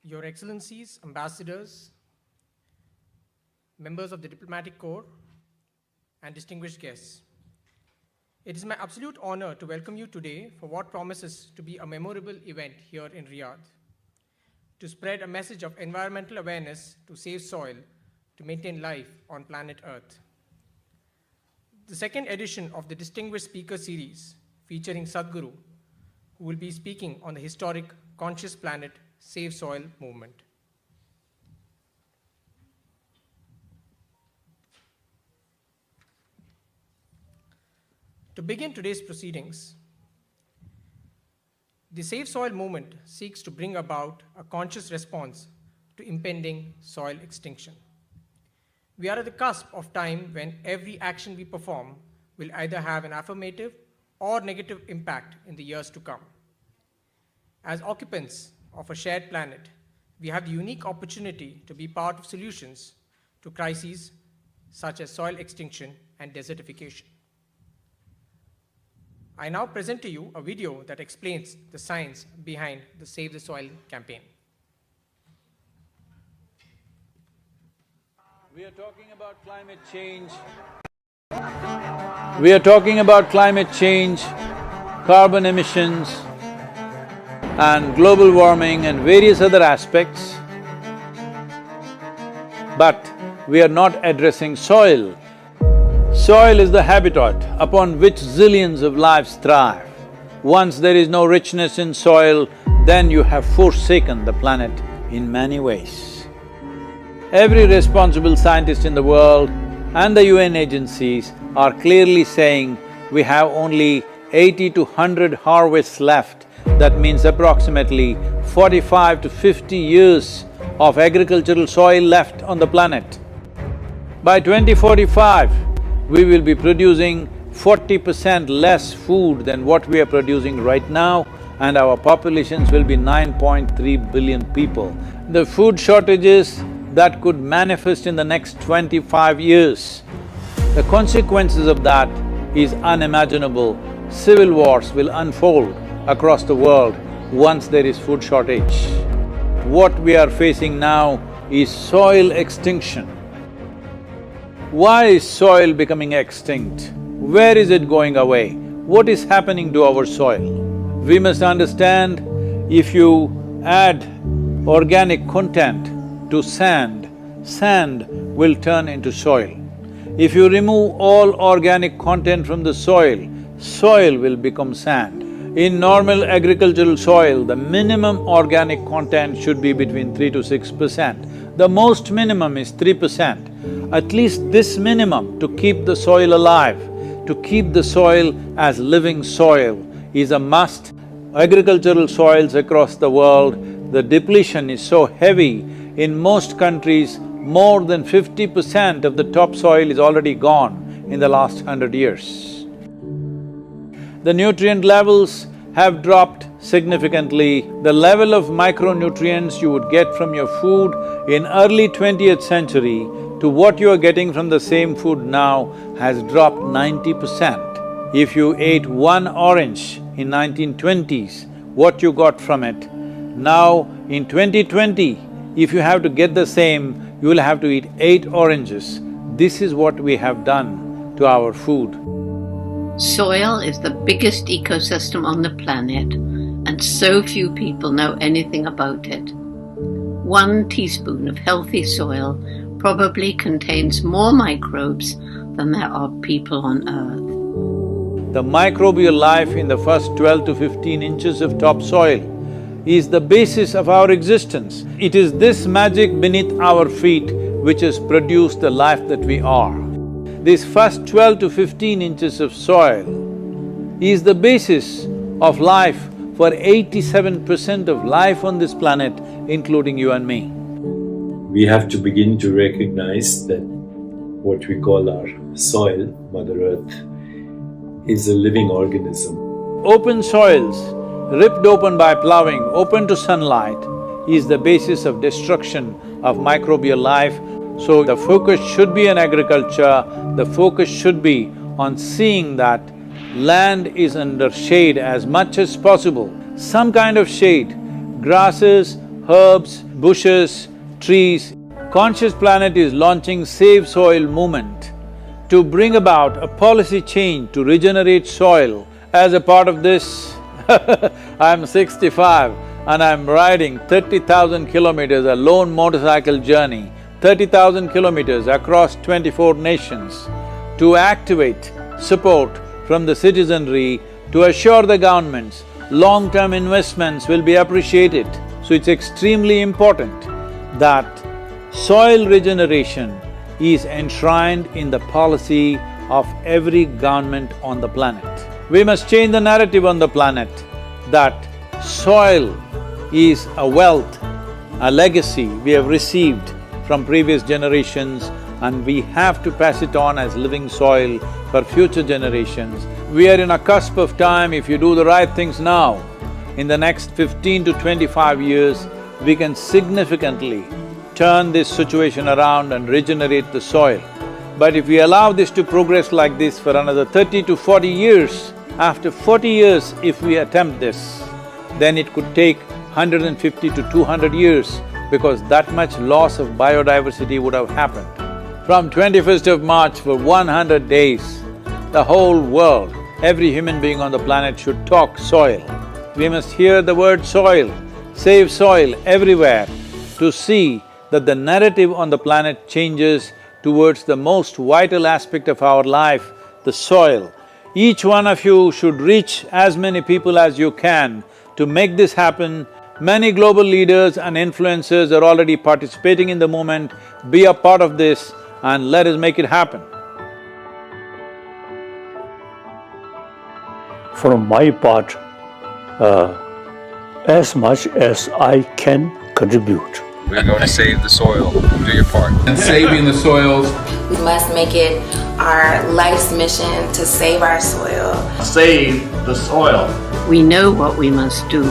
Your Excellencies, ambassadors, members of the diplomatic corps, and distinguished guests. It is my absolute honor to welcome you today for what promises to be a memorable event here in Riyadh, to spread a message of environmental awareness to save soil, to maintain life on planet Earth. The second edition of the Distinguished Speaker Series featuring Sadguru, who will be speaking on the historic Conscious Planet Save Soil movement. To begin today's proceedings, the Save Soil movement seeks to bring about a conscious response to impending soil extinction. We are at the cusp of time when every action we perform will either have an affirmative or negative impact in the years to come. As occupants of a shared planet, we have the unique opportunity to be part of solutions to crises such as soil extinction and desertification. I now present to you a video that explains the science behind the Save the Soil campaign. We are talking about climate change. We are talking about climate change, carbon emissions, and global warming and various other aspects, but we are not addressing soil. Soil is the habitat upon which zillions of lives thrive. Once there is no richness in soil, then you have forsaken the planet in many ways. Every responsible scientist in the world and the UN agencies are clearly saying we have only 80 to 100 harvests left. That means approximately 45 to 50 years of agricultural soil left on the planet. By 2045, we will be producing 40% less food than what we are producing right now, and our populations will be 9.3 billion people. The food shortages that could manifest in the next 25 years, the consequences of that is unimaginable. Civil wars will unfold across the world once there is food shortage. What we are facing now is soil extinction. Why is soil becoming extinct? Where is it going away? What is happening to our soil? We must understand, if you add organic content to sand, sand will turn into soil. If you remove all organic content from the soil, soil will become sand. In normal agricultural soil, the minimum organic content should be between 3 to 6%. The most minimum is 3%. At least this minimum to keep the soil alive, to keep the soil as living soil is a must. Agricultural soils across the world, the depletion is so heavy, in most countries, more than 50% of the topsoil is already gone in the last 100 years. The nutrient levels have dropped significantly. The level of micronutrients you would get from your food in early 20th century to what you are getting from the same food now has dropped 90%. If you ate one orange in 1920s, what you got from it, now in 2020, if you have to get the same, you will have to eat 8 oranges. This is what we have done to our food. Soil is the biggest ecosystem on the planet, and so few people know anything about it. 1 teaspoon of healthy soil probably contains more microbes than there are people on Earth. The microbial life in the first 12 to 15 inches of topsoil is the basis of our existence. It is this magic beneath our feet which has produced the life that we are. This first 12 to 15 inches of soil is the basis of life for 87% of life on this planet, including you and me. we have to begin to recognize that what we call our soil, Mother Earth, is a living organism. Open soils, ripped open by ploughing, open to sunlight, is the basis of destruction of microbial life. So the focus should be on agriculture, the focus should be on seeing that land is under shade as much as possible. Some kind of shade, grasses, herbs, bushes, trees. Conscious Planet is launching Save Soil movement to bring about a policy change to regenerate soil. As a part of this, I'm 65 and I'm riding 30,000 kilometers, a lone motorcycle journey, 30,000 kilometers across 24 nations to activate support from the citizenry to assure the governments long-term investments will be appreciated. So it's extremely important that soil regeneration is enshrined in the policy of every government on the planet. We must change the narrative on the planet that soil is a wealth, a legacy we have received from previous generations, and we have to pass it on as living soil for future generations. We are in a cusp of time. If you do the right things now, in the next 15 to 25 years, we can significantly turn this situation around and regenerate the soil. But if we allow this to progress like this for another 30 to 40 years, after 40 years if we attempt this, then it could take 150 to 200 years because that much loss of biodiversity would have happened. From 21st of March for 100 days, the whole world, every human being on the planet should talk soil. We must hear the word soil, save soil everywhere to see that the narrative on the planet changes towards the most vital aspect of our life, the soil. Each one of you should reach as many people as you can to make this happen. Many global leaders and influencers are already participating in the movement. Be a part of this and let us make it happen. From my part, as much as I can contribute. We're going to save the soil. Do your part. And saving the soils. We must make it our life's mission to save our soil. Save the soil. We know what we must do,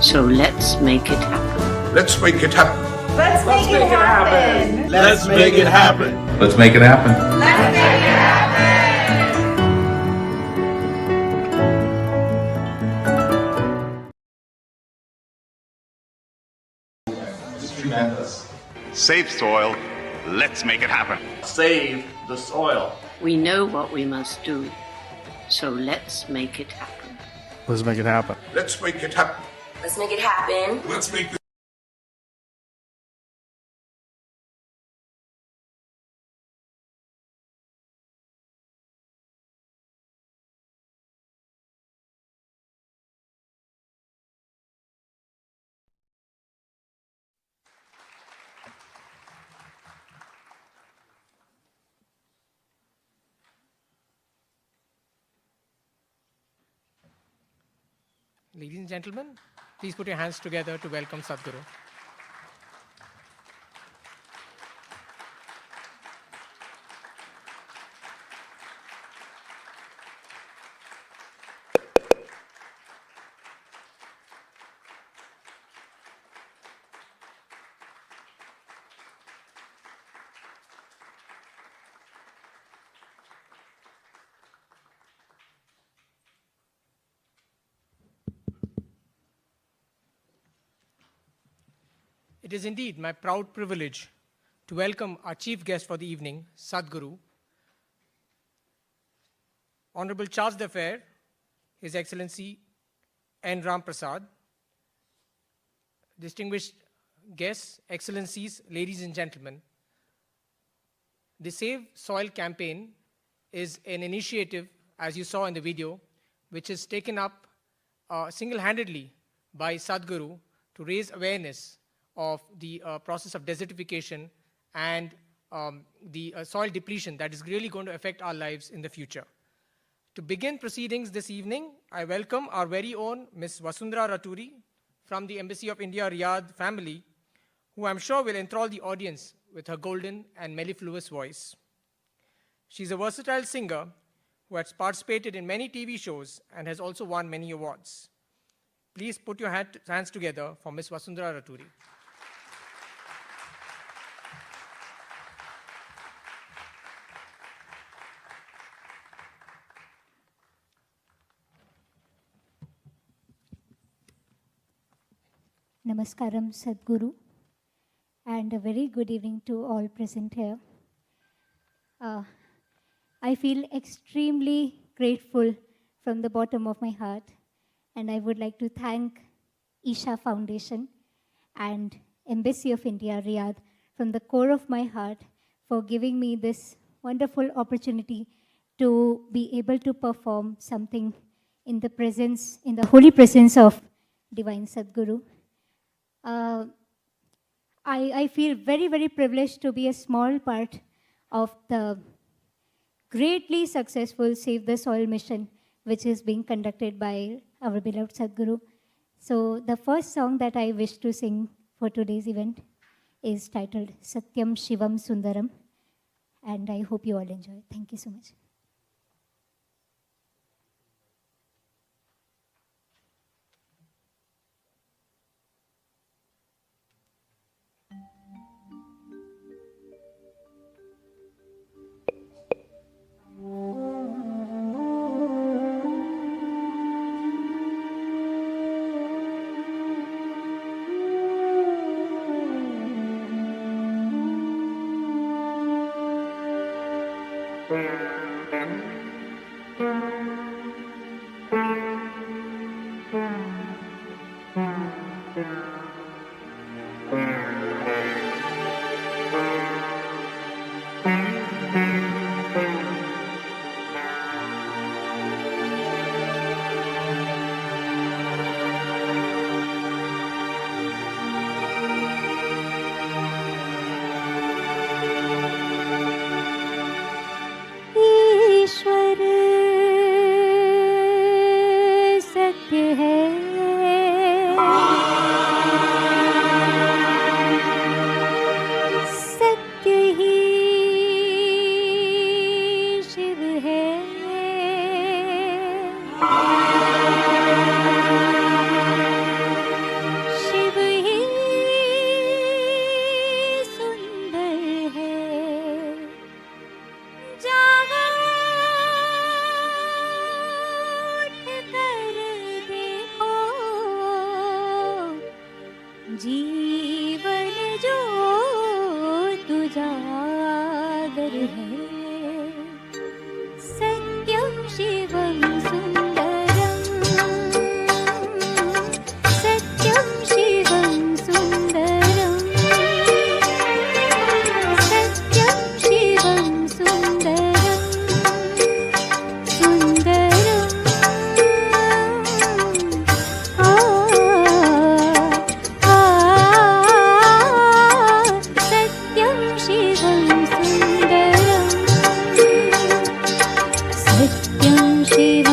so let's make it happen. Let's make it happen. Let's make it happen. Let's make it happen. Let's make it happen. Let's make it happen. Tremendous. Save soil, let's make it happen. Save the soil. We know what we must do, so let's make it happen. Let's make it happen. Let's make it happen. Let's make it Ladies and gentlemen, please put your hands together to welcome Sadhguru. It is indeed my proud privilege to welcome our chief guest for the evening, Sadhguru, Honorable Charge d'Affaires, His Excellency N. Ram Prasad, distinguished guests, excellencies, ladies and gentlemen. The Save Soil campaign is an initiative, as you saw in the video, which is taken up single-handedly by Sadhguru to raise awareness of the process of desertification and the soil depletion that is really going to affect our lives in the future. To begin proceedings this evening, I welcome our very own Ms. Vasundhara Raturi from the Embassy of India, Riyadh family, who I'm sure will enthrall the audience with her golden and mellifluous voice. She's a versatile singer who has participated in many TV shows and has also won many awards. Please put your hands together for Ms. Vasundhara Raturi. Namaskaram, Sadguru, and a very good evening to all present here. I feel extremely grateful from the bottom of my heart, and I would like to thank Isha Foundation and Embassy of India, Riyadh, from the core of my heart for giving me this wonderful opportunity to be able to perform something in the holy presence of Divine Sadguru. I feel very, very privileged to be a small part of the greatly successful Save the Soil mission, which is being conducted by our beloved Sadguru. So the first song that I wish to sing for today's event is titled Satyam Shivam Sundaram, and I hope you all enjoy. Thank you so much. Shivam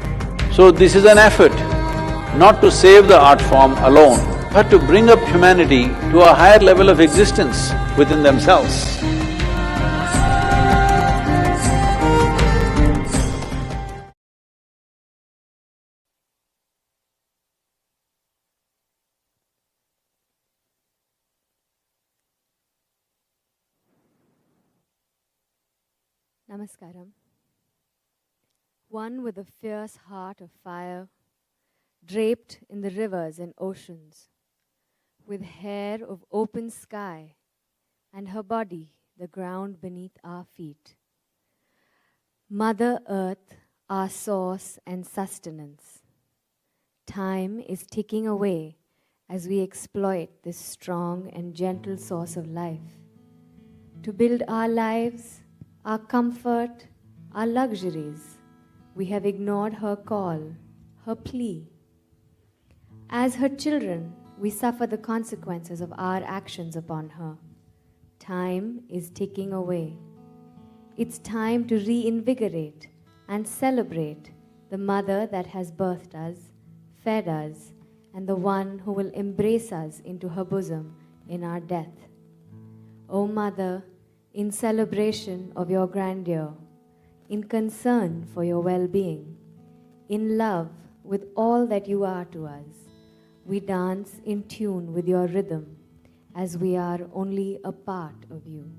So this is an effort, not to save the art form alone, but to bring up humanity to a higher level of existence within themselves. Namaskaram. One with a fierce heart of fire, draped in the rivers and oceans, with hair of open sky, and her body the ground beneath our feet. Mother Earth, our source and sustenance. Time is ticking away as we exploit this strong and gentle source of life to build our lives, our comfort, our luxuries. We have ignored her call, her plea. As her children, we suffer the consequences of our actions upon her. Time is ticking away. It's time to reinvigorate and celebrate the mother that has birthed us, fed us, and the one who will embrace us into her bosom in our death. O Mother, in celebration of your grandeur, in concern for your well-being, in love with all that you are to us, we dance in tune with your rhythm as we are only a part of you.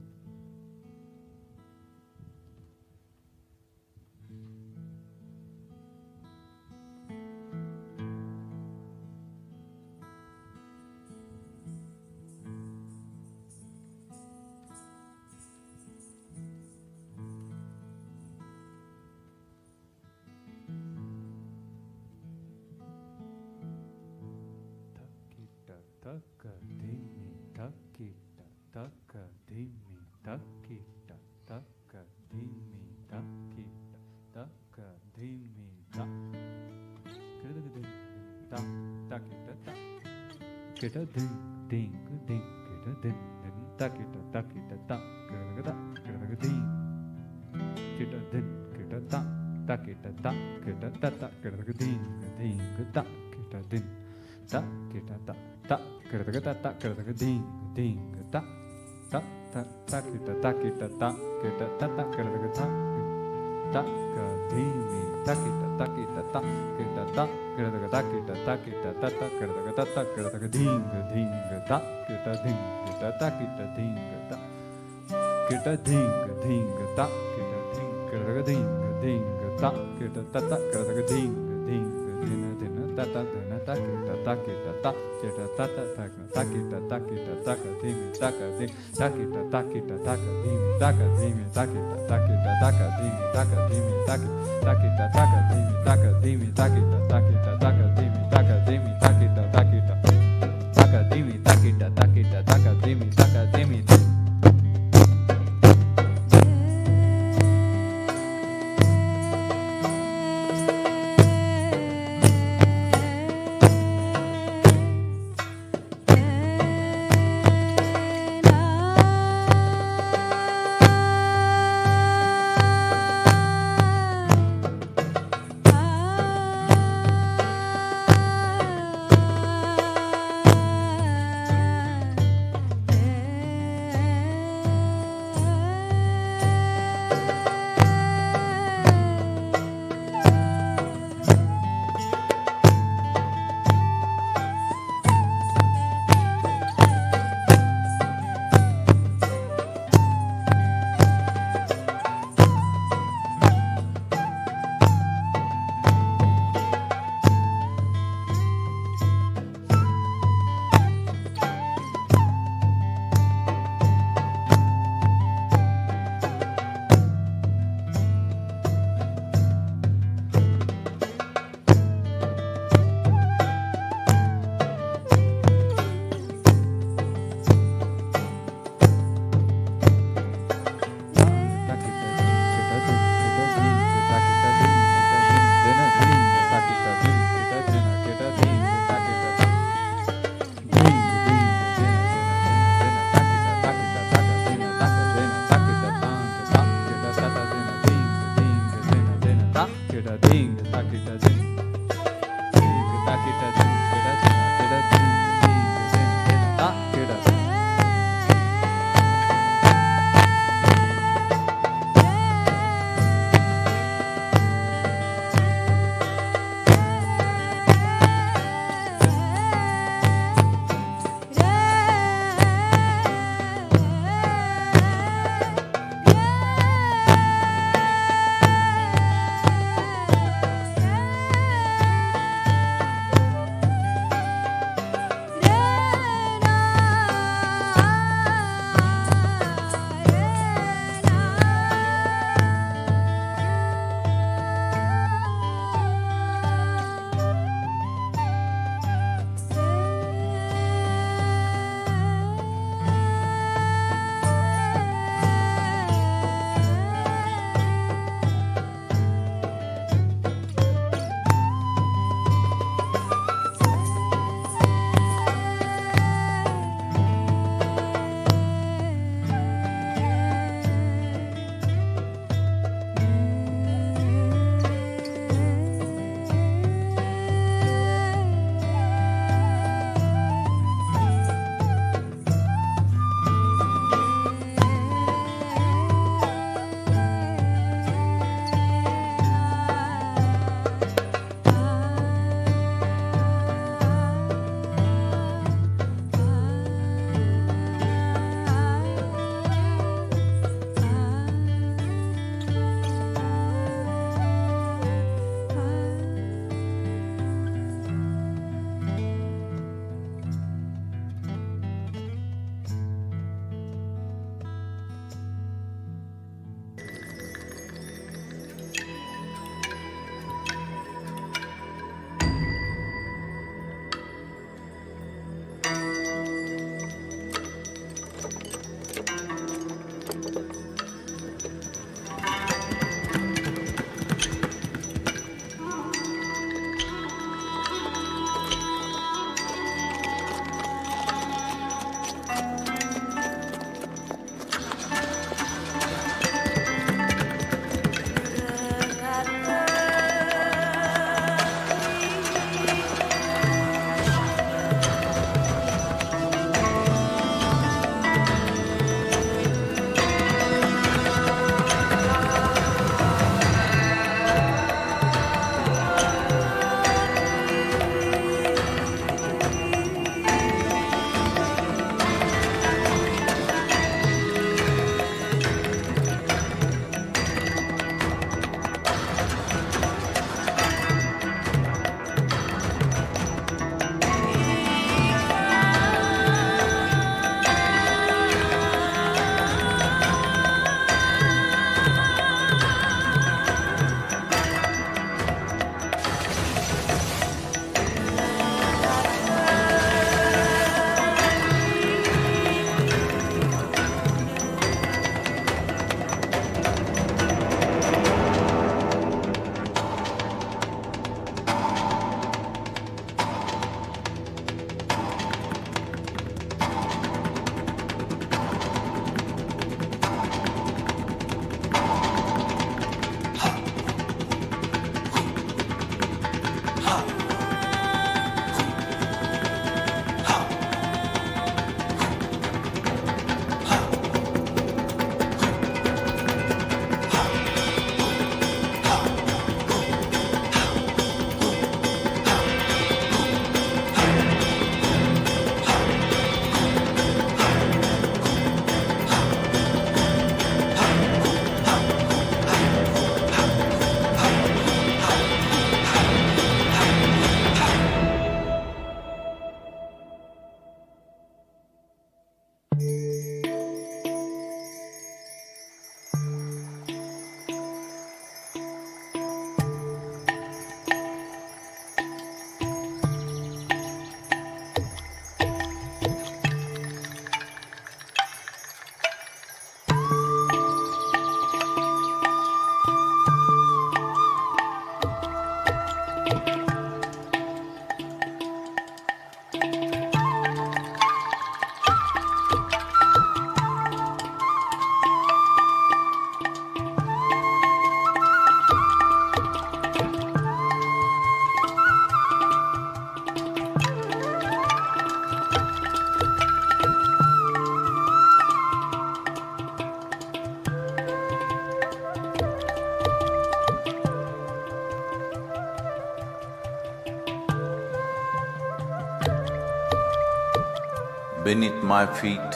beneath my feet,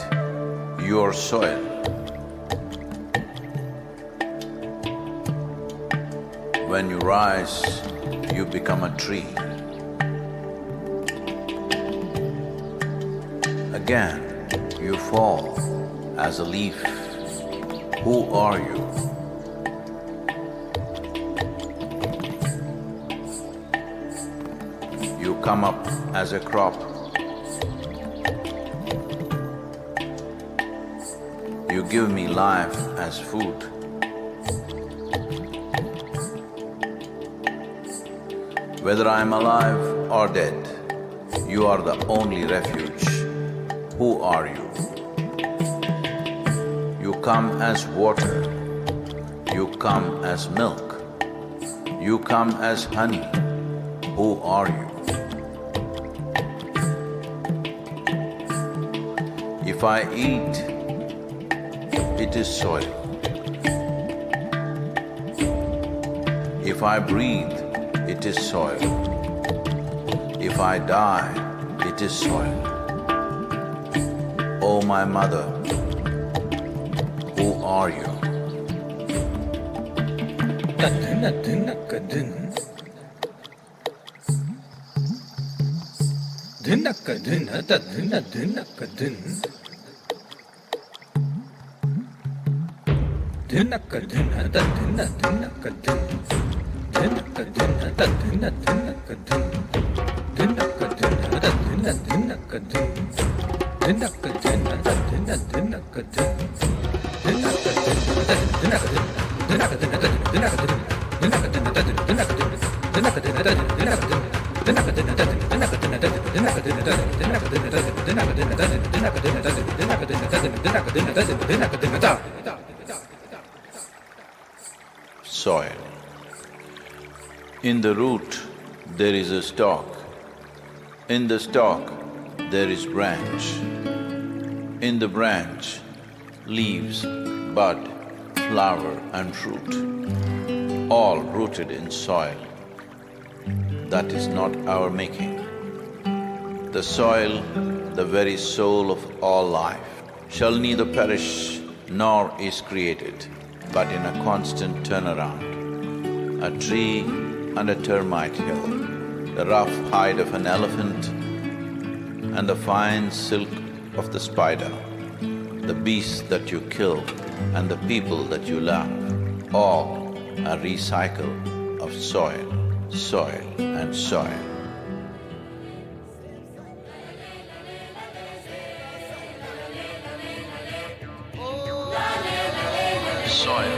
your soil. When you rise, you become a tree. Again, you fall as a leaf. Who are you? You come up as a crop. You give me life as food. Whether I am alive or dead, you are the only refuge. Who are you? You come as water. You come as milk. You come as honey. Who are you? If I eat, it is soil. If I breathe, it is soil. If I die, it is soil. Oh, my mother, who are you? Soil. In the root, there is a stalk. In the stalk, there is branch. In the branch, leaves, bud, flower and fruit, all rooted in soil. That is not our making. The soil, the very soul of all life, shall neither perish nor is created, but in a constant turnaround. A tree and a termite hill, the rough hide of an elephant and the fine silk of the spider, the beasts that you kill and the people that you love, all a recycle of soil, soil and soil. Soil.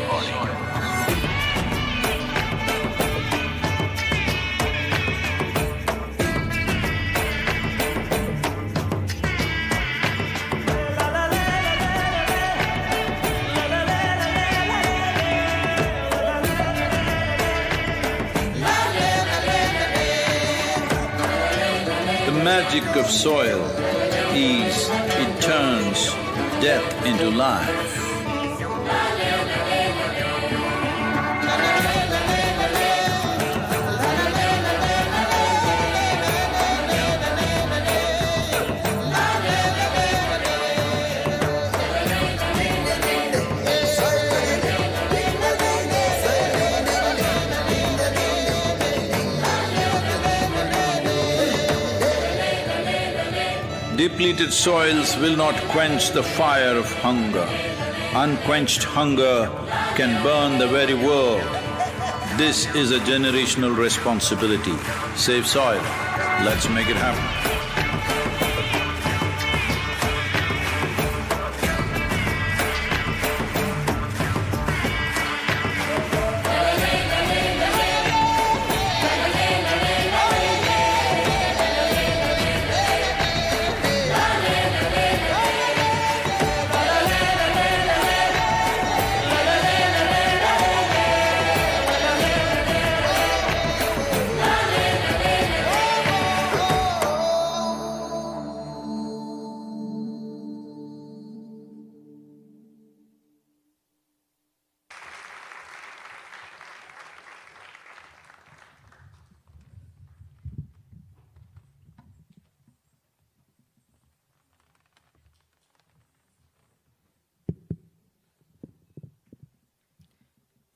The magic of soil is it turns death into life. Depleted soils will not quench the fire of hunger. Unquenched hunger can burn the very world. This is a generational responsibility. Save soil. Let's make it happen.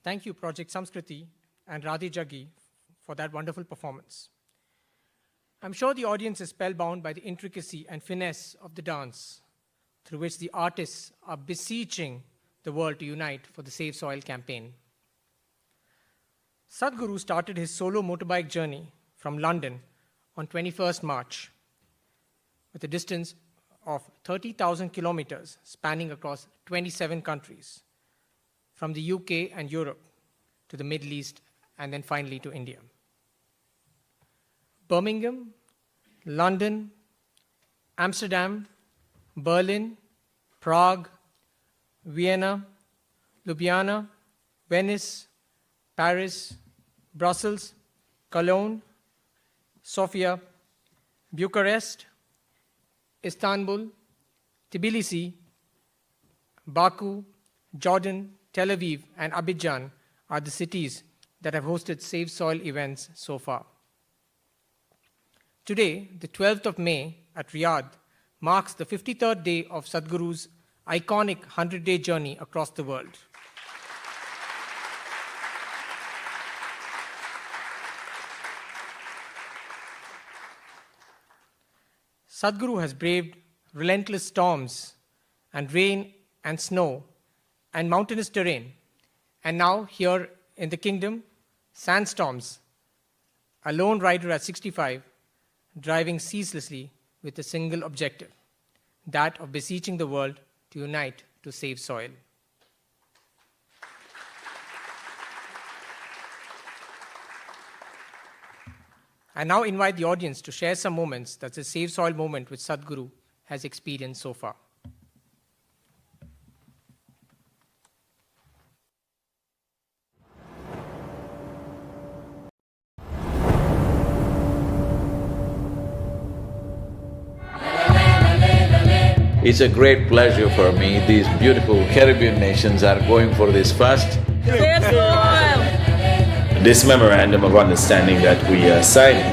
Thank you, Project Samskriti and Radhi Jaggi, for that wonderful performance. I'm sure the audience is spellbound by the intricacy and finesse of the dance, through which the artists are beseeching the world to unite for the Save Soil campaign. Sadhguru started his solo motorbike journey from London on 21st March with a distance of 30,000 kilometers spanning across 27 countries, from the UK and Europe to the Middle East and then finally to India. Birmingham, London, Amsterdam, Berlin, Prague, Vienna, Ljubljana, Venice, Paris, Brussels, Cologne, Sofia, Bucharest, Istanbul, Tbilisi, Baku, Jordan, Tel Aviv, and Abidjan are the cities that have hosted Save Soil events so far. Today, the 12th of May at Riyadh, marks the 53rd day of Sadhguru's iconic 100-day journey across the world. Sadhguru has braved relentless storms and rain and snow and mountainous terrain, and now here in the kingdom, sandstorms, a lone rider at 65, driving ceaselessly with a single objective, that of beseeching the world to unite to save soil. I now invite the audience to share some moments that the Save Soil movement which Sadhguru has experienced so far. It's a great pleasure for me. These beautiful Caribbean nations are going for this fast. This memorandum of understanding that we are signing,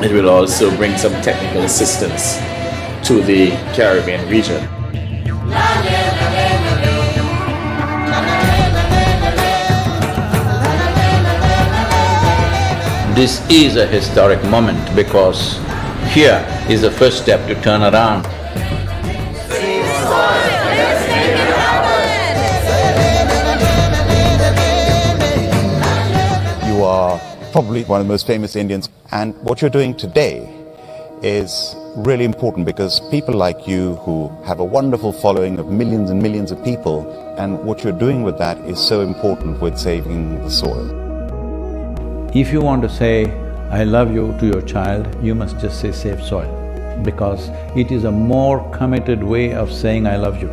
it will also bring some technical assistance to the Caribbean region. This is a historic moment because here is the first step to turn around. You are probably one of the most famous Indians, and what you're doing today is really important because people like you who have a wonderful following of millions and millions of people, and what you're doing with that is so important with saving the soil. If you want to say, I love you to your child, you must just say save soil, because it is a more committed way of saying I love you.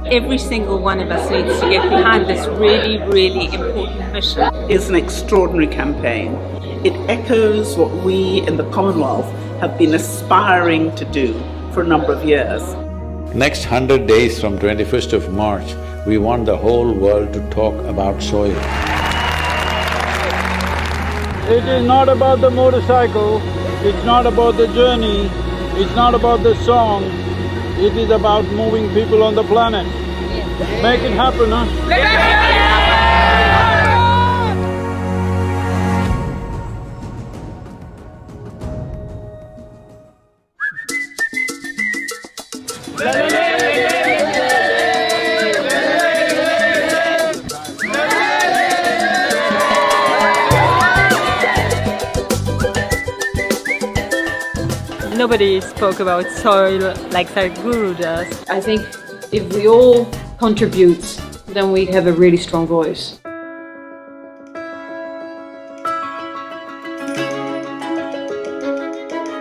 Every single one of us needs to get behind this really, really important mission. It's an extraordinary campaign. It echoes what we in the Commonwealth have been aspiring to do for a number of years. Next 100 days from 21st of March, we want the whole world to talk about soil. It is not about the motorcycle, it's not about the journey, it's not about the song, it is about moving people on the planet. Make it happen, huh? Nobody spoke about soil like Sadhguru does. I think if we all contribute, then we have a really strong voice.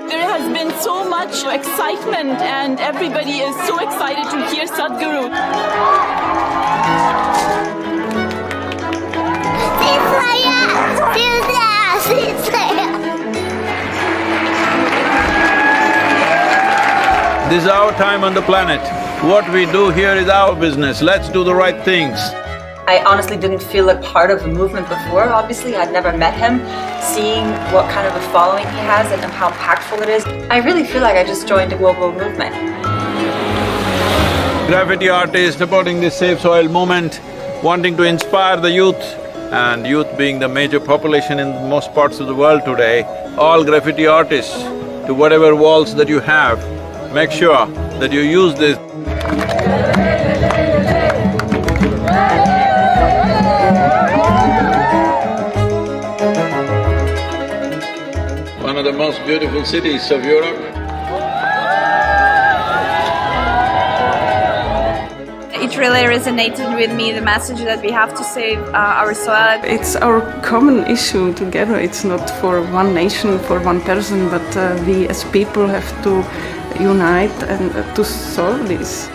There has been so much excitement and everybody is so excited to hear Sadhguru. This is our time on the planet. What we do here is our business. Let's do the right things. I honestly didn't feel like part of the movement before. Obviously, I'd never met him. Seeing what kind of a following he has and how impactful it is, I really feel like I just joined a global movement. Graffiti artists supporting this Save Soil movement, wanting to inspire the youth and youth being the major population in most parts of the world today, all graffiti artists, to whatever walls that you have, make sure that you use this. One of the most beautiful cities of Europe. It really resonated with me, the message that we have to save our soil. It's our common issue together. It's not for one nation, for one person, but we as people have to unite and to solve this.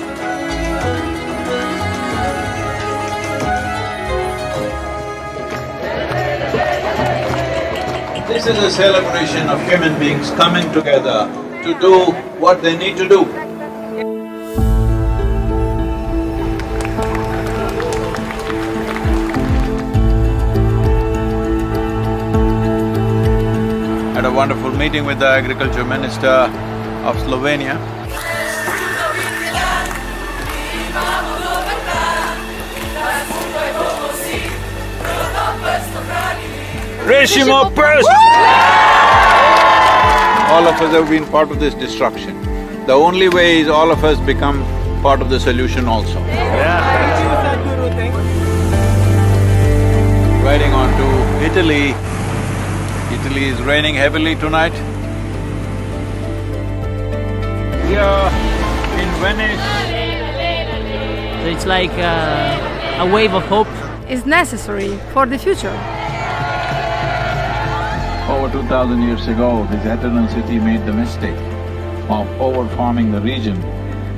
This is a celebration of human beings coming together to do what they need to do. Had a wonderful meeting with the Agriculture Minister of Slovenia. Reshimo first! All of us have been part of this destruction. The only way is all of us become part of the solution also. Sadhguru, thank you. Riding on to Italy. Italy is raining heavily tonight. Here in Venice. So it's like a wave of hope. It's necessary for the future. Over 2000 years ago, this eternal city made the mistake of over-farming the region,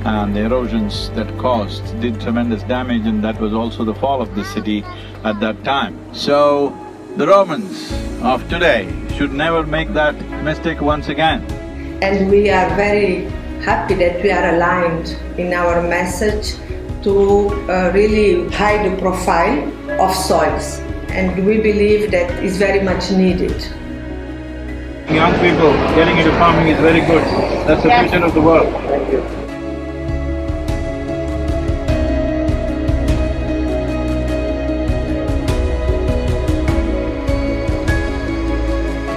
and the erosions that caused did tremendous damage, and that was also the fall of the city at that time. So, the Romans of today should never make that mistake once again. And we are very happy that we are aligned in our message to really hide the profile of soils, and we believe that is very much needed. Young people getting into farming is very good. That's the future of the world. Thank you.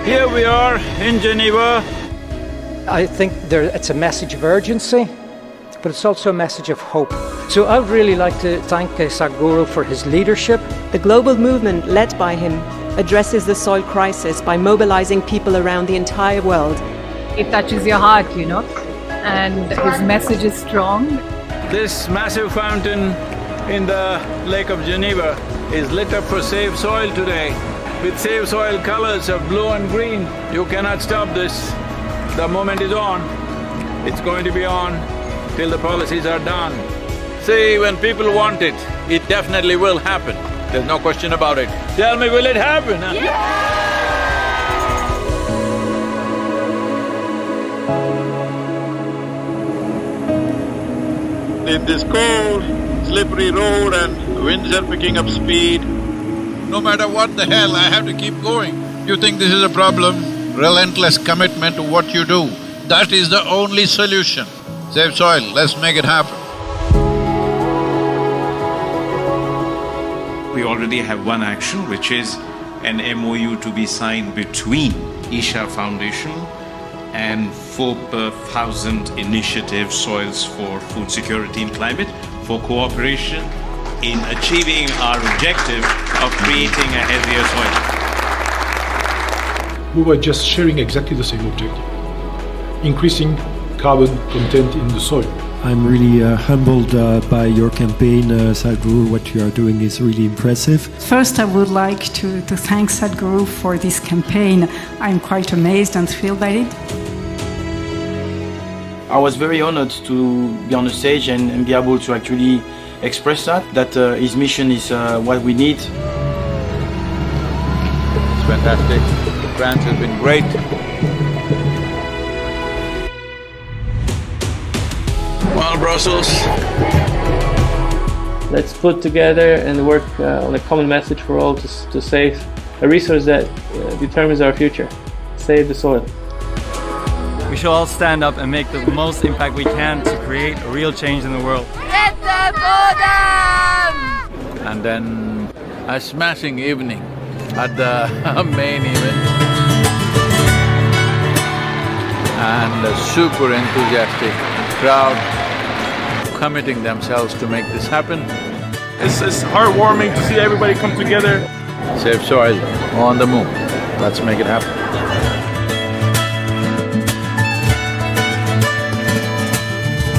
Here we are in Geneva. I think it's a message of urgency, but it's also a message of hope. So I would really like to thank Sadguru for his leadership. The global movement led by him addresses the soil crisis by mobilizing people around the entire world. It touches your heart, you know, and his message is strong. This massive fountain in the Lake of Geneva is lit up for Save Soil today with Save Soil colors of blue and green. You cannot stop this. The moment is on. It's going to be on till the policies are done. See, when people want it, it definitely will happen. There's no question about it. Tell me, will it happen? Huh? In this cold, slippery road and winds are picking up speed, no matter what the hell, I have to keep going. You think this is a problem? Relentless commitment to what you do. That is the only solution. Save soil, let's make it happen. We already have one action, which is an MOU to be signed between Isha Foundation and 4,000 initiative Soils for Food Security and Climate for cooperation in achieving our objective of creating a healthier soil. We were just sharing exactly the same objective, increasing carbon content in the soil. I'm really humbled by your campaign, Sadhguru. What you are doing is really impressive. First, I would like to thank Sadhguru for this campaign. I'm quite amazed and thrilled by it. I was very honored to be on the stage and be able to actually express that his mission is what we need. It's fantastic. France has been great. Well, Brussels. Let's put together and work on a common message for all to save a resource that determines our future. Save the soil. We should all stand up and make the most impact we can to create a real change in the world. And then a smashing evening at the main event. And a super enthusiastic crowd committing themselves to make this happen. It's heartwarming to see everybody come together. Save soil on the move. Let's make it happen.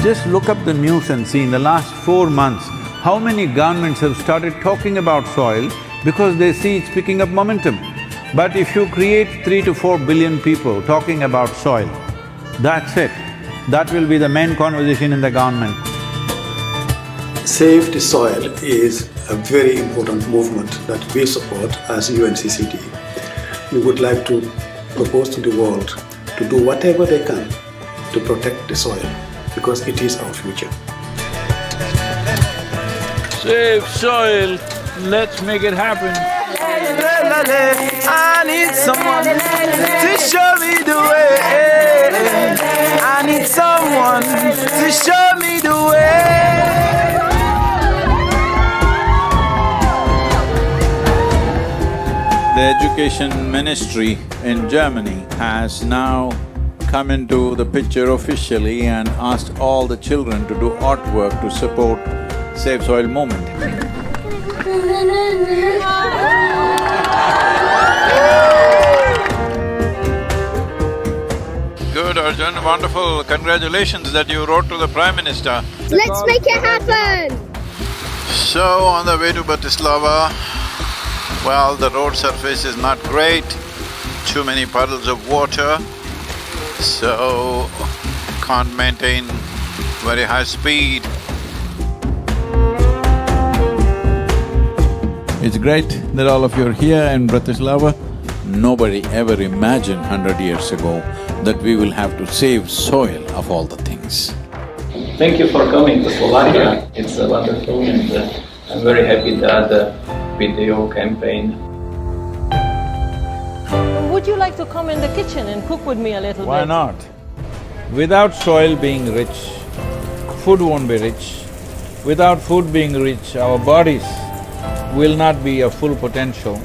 Just look up the news and see in the last 4 months, how many governments have started talking about soil because they see it's picking up momentum. But if you create 3 to 4 billion people talking about soil, that's it. That will be the main conversation in the government. Save the Soil is a very important movement that we support as UNCCT. We would like to propose to the world to do whatever they can to protect the soil, because it is our future. Save soil, let's make it happen. I need someone to show me the way. I need someone to show me the way. The education ministry in Germany has now come into the picture officially and asked all the children to do artwork to support Save Soil movement. Good, Arjun, wonderful. Congratulations that you wrote to the Prime Minister. Let's make it happen! So, on the way to Bratislava, well, the road surface is not great, too many puddles of water, so can't maintain very high speed. It's great that all of you are here in Bratislava. Nobody ever imagined 100 years ago that we will have to save soil of all the things. Thank you for coming to Slovakia. It's wonderful, and I'm very happy that the video campaign. Would you like to come in the kitchen and cook with me a little bit? Why not? Without soil being rich, food won't be rich. Without food being rich, our bodies will not be of full potential.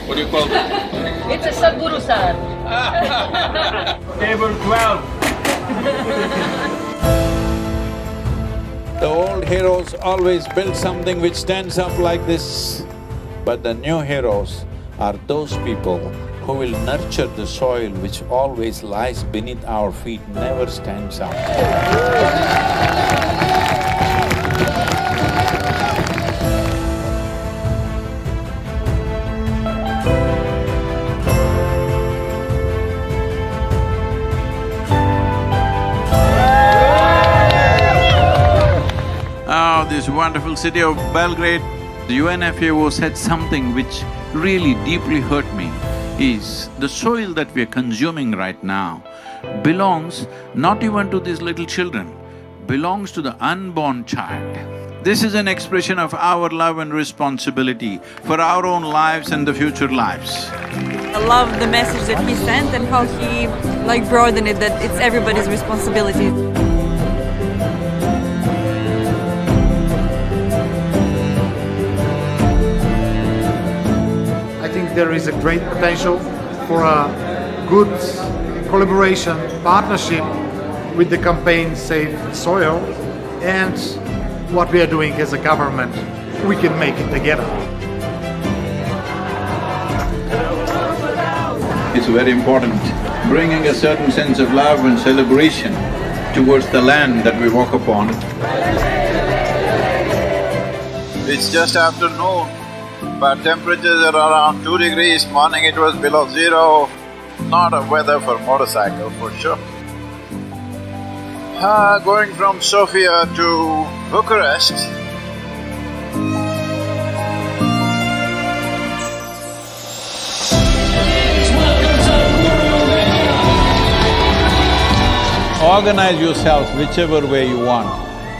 What do you call it? It's a Sadguru sir. Table 12. The old heroes always built something which stands up like this. But the new heroes are those people who will nurture the soil which always lies beneath our feet, never stands up. Oh, this wonderful city of Belgrade. The UNFAO said something which really deeply hurt me, is the soil that we are consuming right now belongs not even to these little children, belongs to the unborn child. This is an expression of our love and responsibility for our own lives and the future lives. I love the message that he sent and how he broadened it, that it's everybody's responsibility. There is a great potential for a good collaboration, partnership with the campaign Save Soil, and what we are doing as a government. We can make it together. It's very important, bringing a certain sense of love and celebration towards the land that we walk upon. It's just afternoon, but temperatures are around 2 degrees, morning it was below 0. Not a weather for motorcycle for sure. Going from Sofia to Bucharest. Organize yourselves whichever way you want,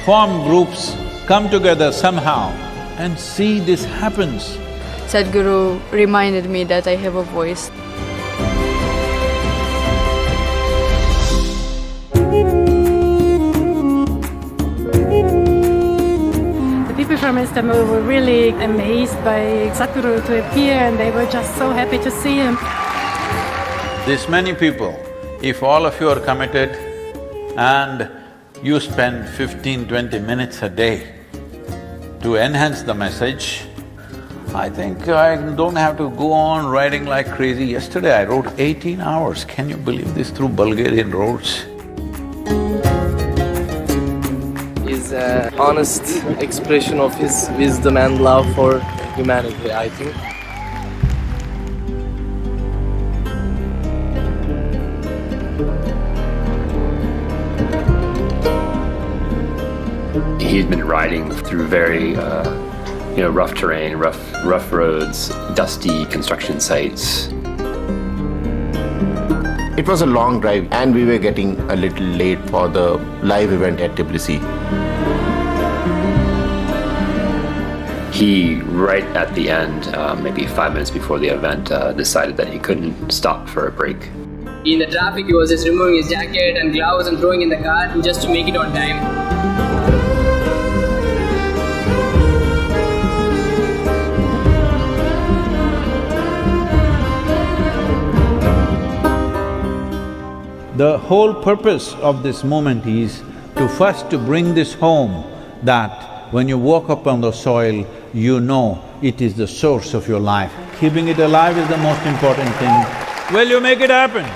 form groups, come together somehow and see this happens. Sadhguru reminded me that I have a voice. The people from promised them, we were really amazed by Sadhguru to appear, and they were just so happy to see him. This many people, if all of you are committed and you spend 15–20 minutes a day to enhance the message, I think I don't have to go on riding like crazy. Yesterday I rode 18 hours, can you believe this, through Bulgarian roads? Is an honest expression of his wisdom and love for humanity, I think. He'd been riding through very rough terrain, rough roads, dusty construction sites. It was a long drive and we were getting a little late for the live event at Tbilisi. He, right at the end, maybe 5 minutes before the event, decided that he couldn't stop for a break. In the traffic, he was just removing his jacket and gloves and throwing in the car just to make it on time. The whole purpose of this movement is to bring this home, that when you walk up on the soil, you know it is the source of your life. Keeping it alive is the most important thing. Will you make it happen?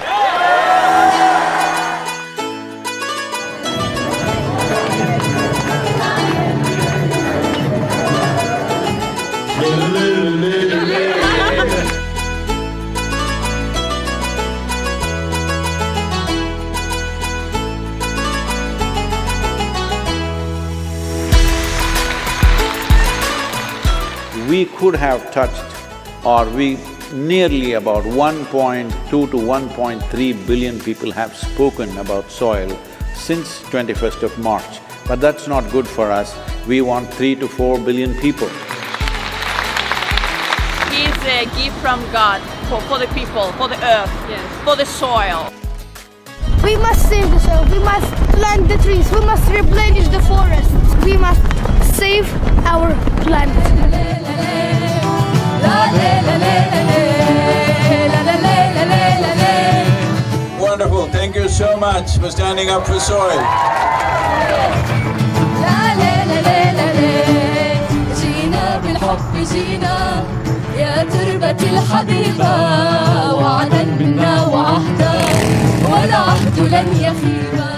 We could have touched, or nearly about 1.2 to 1.3 billion people have spoken about soil since 21st of March. But that's not good for us. We want 3 to 4 billion people. He's a gift from God for the people, for the earth, for the soil. We must save the soil, we must plant the trees, we must replenish the forests, we must save our planet. Wonderful, thank you so much for standing up for soil.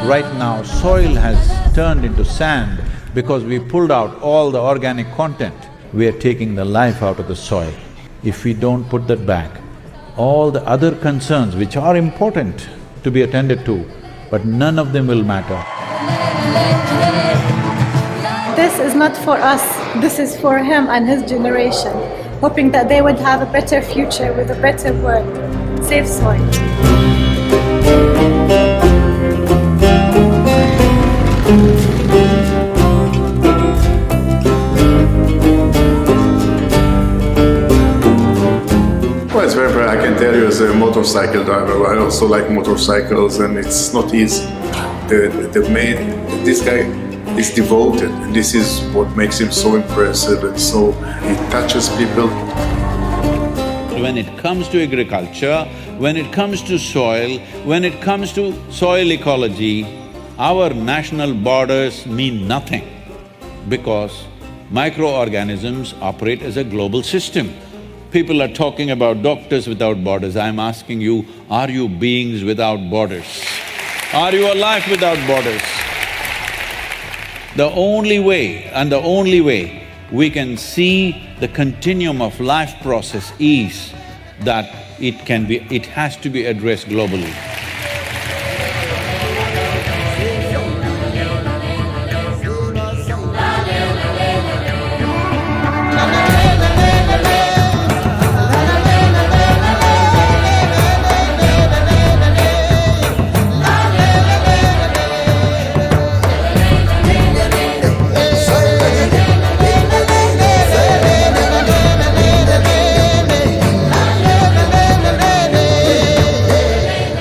Right now, soil has turned into sand because we pulled out all the organic content. We are taking the life out of the soil. If we don't put that back, all the other concerns which are important to be attended to, but none of them will matter. This is not for us, this is for him and his generation, hoping that they would have a better future with a better world. Save soil. Well, it's very, I can tell you as a motorcycle driver, I also like motorcycles and it's not easy. This guy is devoted and this is what makes him so impressive and so he touches people. When it comes to agriculture, when it comes to soil, when it comes to soil ecology, our national borders mean nothing because microorganisms operate as a global system. People are talking about doctors without borders. I'm asking you, are you beings without borders? Are you alive without borders? The only way we can see the continuum of life process is that it has to be addressed globally.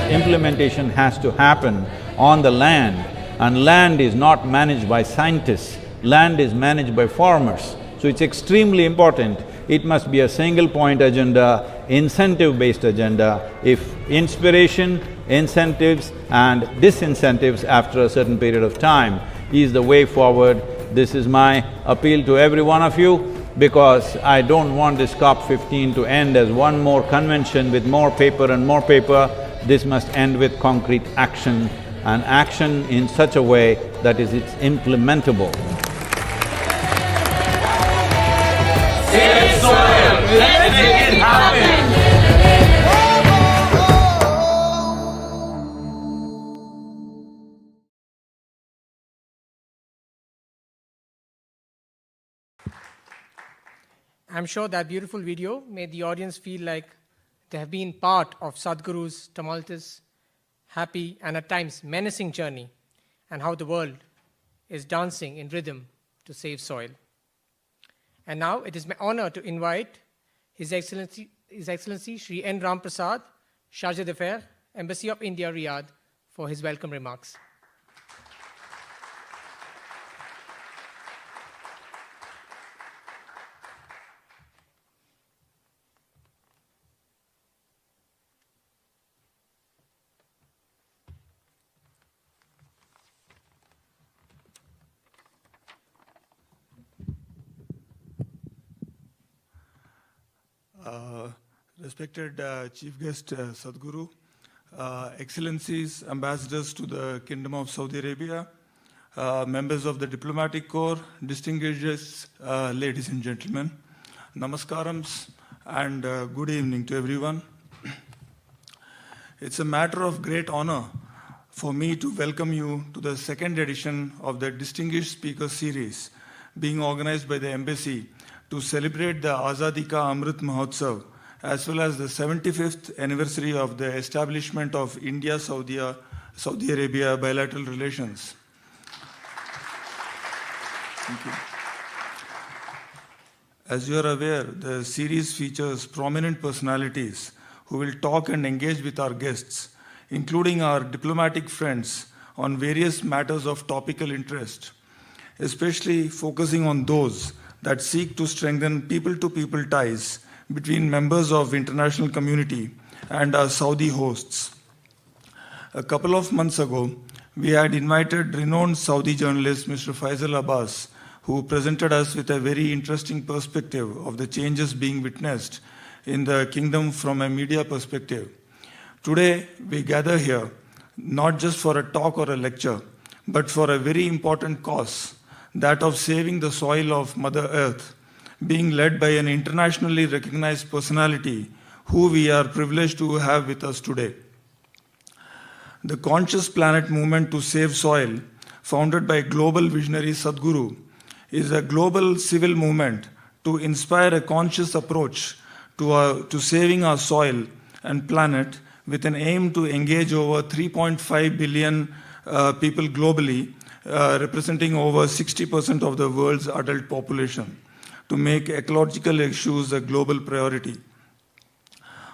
Implementation has to happen on the land, and land is not managed by scientists, land is managed by farmers. So it's extremely important. It must be a single point agenda, incentive-based agenda. If inspiration, incentives and disincentives after a certain period of time is the way forward, this is my appeal to every one of you, because I don't want this COP15 to end as one more convention with more paper and more paper. This must end with concrete action, and action in such a way that it's implementable. Save soil, let's make it happen! I'm sure that beautiful video made the audience feel like they have been part of Sadhguru's tumultuous, happy and at times menacing journey, and how the world is dancing in rhythm to save soil. And now it is my honor to invite His Excellency Shri N. Ram Prasad, Chargé d'Affaires, Embassy of India, Riyadh, for his welcome remarks. Respected Chief Guest Sadhguru, Excellencies, Ambassadors to the Kingdom of Saudi Arabia, members of the Diplomatic Corps, distinguished guests, ladies and gentlemen, namaskarams and good evening to everyone. It's a matter of great honor for me to welcome you to the second edition of the Distinguished Speaker Series being organized by the Embassy to celebrate the Azadi Ka Amrit Mahotsav, as well as the 75th anniversary of the establishment of India-Saudi Arabia bilateral relations. Thank you. As you are aware, the series features prominent personalities who will talk and engage with our guests, including our diplomatic friends, on various matters of topical interest, especially focusing on those that seek to strengthen people-to-people ties between members of international community and our Saudi hosts. A couple of months ago, we had invited renowned Saudi journalist Mr. Faisal Abbas, who presented us with a very interesting perspective of the changes being witnessed in the kingdom from a media perspective. Today, we gather here not just for a talk or a lecture, but for a very important cause, that of saving the soil of Mother Earth, being led by an internationally recognized personality who we are privileged to have with us today. The Conscious Planet Movement to Save Soil, founded by global visionary Sadhguru, is a global civil movement to inspire a conscious approach to saving our soil and planet, with an aim to engage over 3.5 billion people globally, representing over 60% of the world's adult population, to make ecological issues a global priority.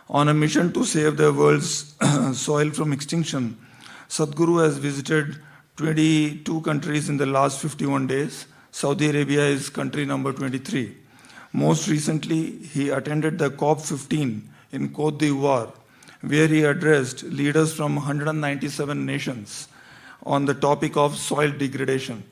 On a mission to save the world's soil from extinction, Sadhguru has visited 22 countries in the last 51 days. Saudi Arabia is country number 23. Most recently, he attended the COP15 in Côte d'Ivoire, where he addressed leaders from 197 nations on the topic of soil degradation.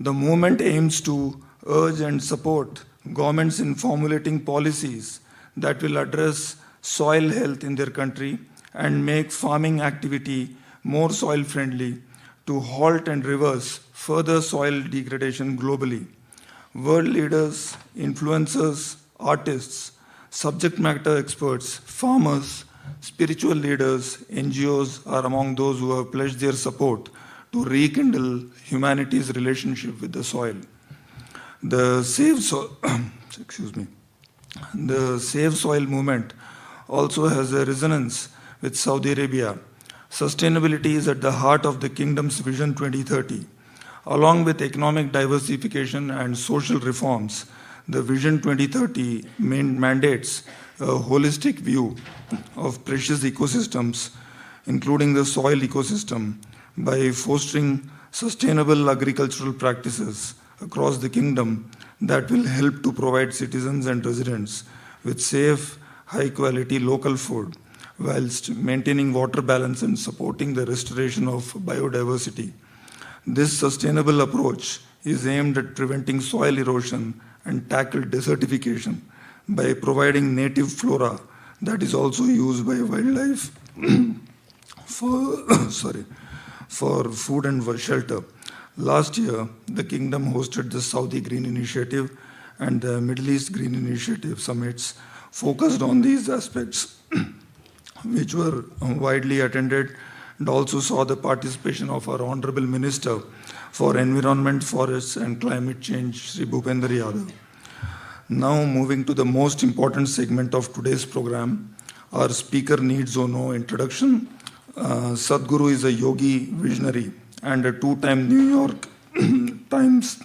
The movement aims to urge and support governments in formulating policies that will address soil health in their country and make farming activity more soil friendly, to halt and reverse further soil degradation globally. World leaders, influencers, artists, subject matter experts, farmers, spiritual leaders, NGOs are among those who have pledged their support to rekindle humanity's relationship with the soil. The Save Soil movement also has a resonance with Saudi Arabia. Sustainability is at the heart of the kingdom's Vision 2030. Along with economic diversification and social reforms, the Vision 2030 mandates a holistic view of precious ecosystems, including the soil ecosystem, by fostering sustainable agricultural practices across the kingdom that will help to provide citizens and residents with safe, high-quality local food whilst maintaining water balance and supporting the restoration of biodiversity. This sustainable approach is aimed at preventing soil erosion and tackle desertification by providing native flora that is also used by wildlife for food and shelter. Last year, the Kingdom hosted the Saudi Green Initiative and the Middle East Green Initiative summits focused on these aspects, which were widely attended, and also saw the participation of our Honorable Minister for Environment, Forests and Climate Change, Sri Bhupender Yadav. Now moving to the most important segment of today's program, our speaker needs no introduction. Sadhguru is a yogi visionary and a two-time New York Times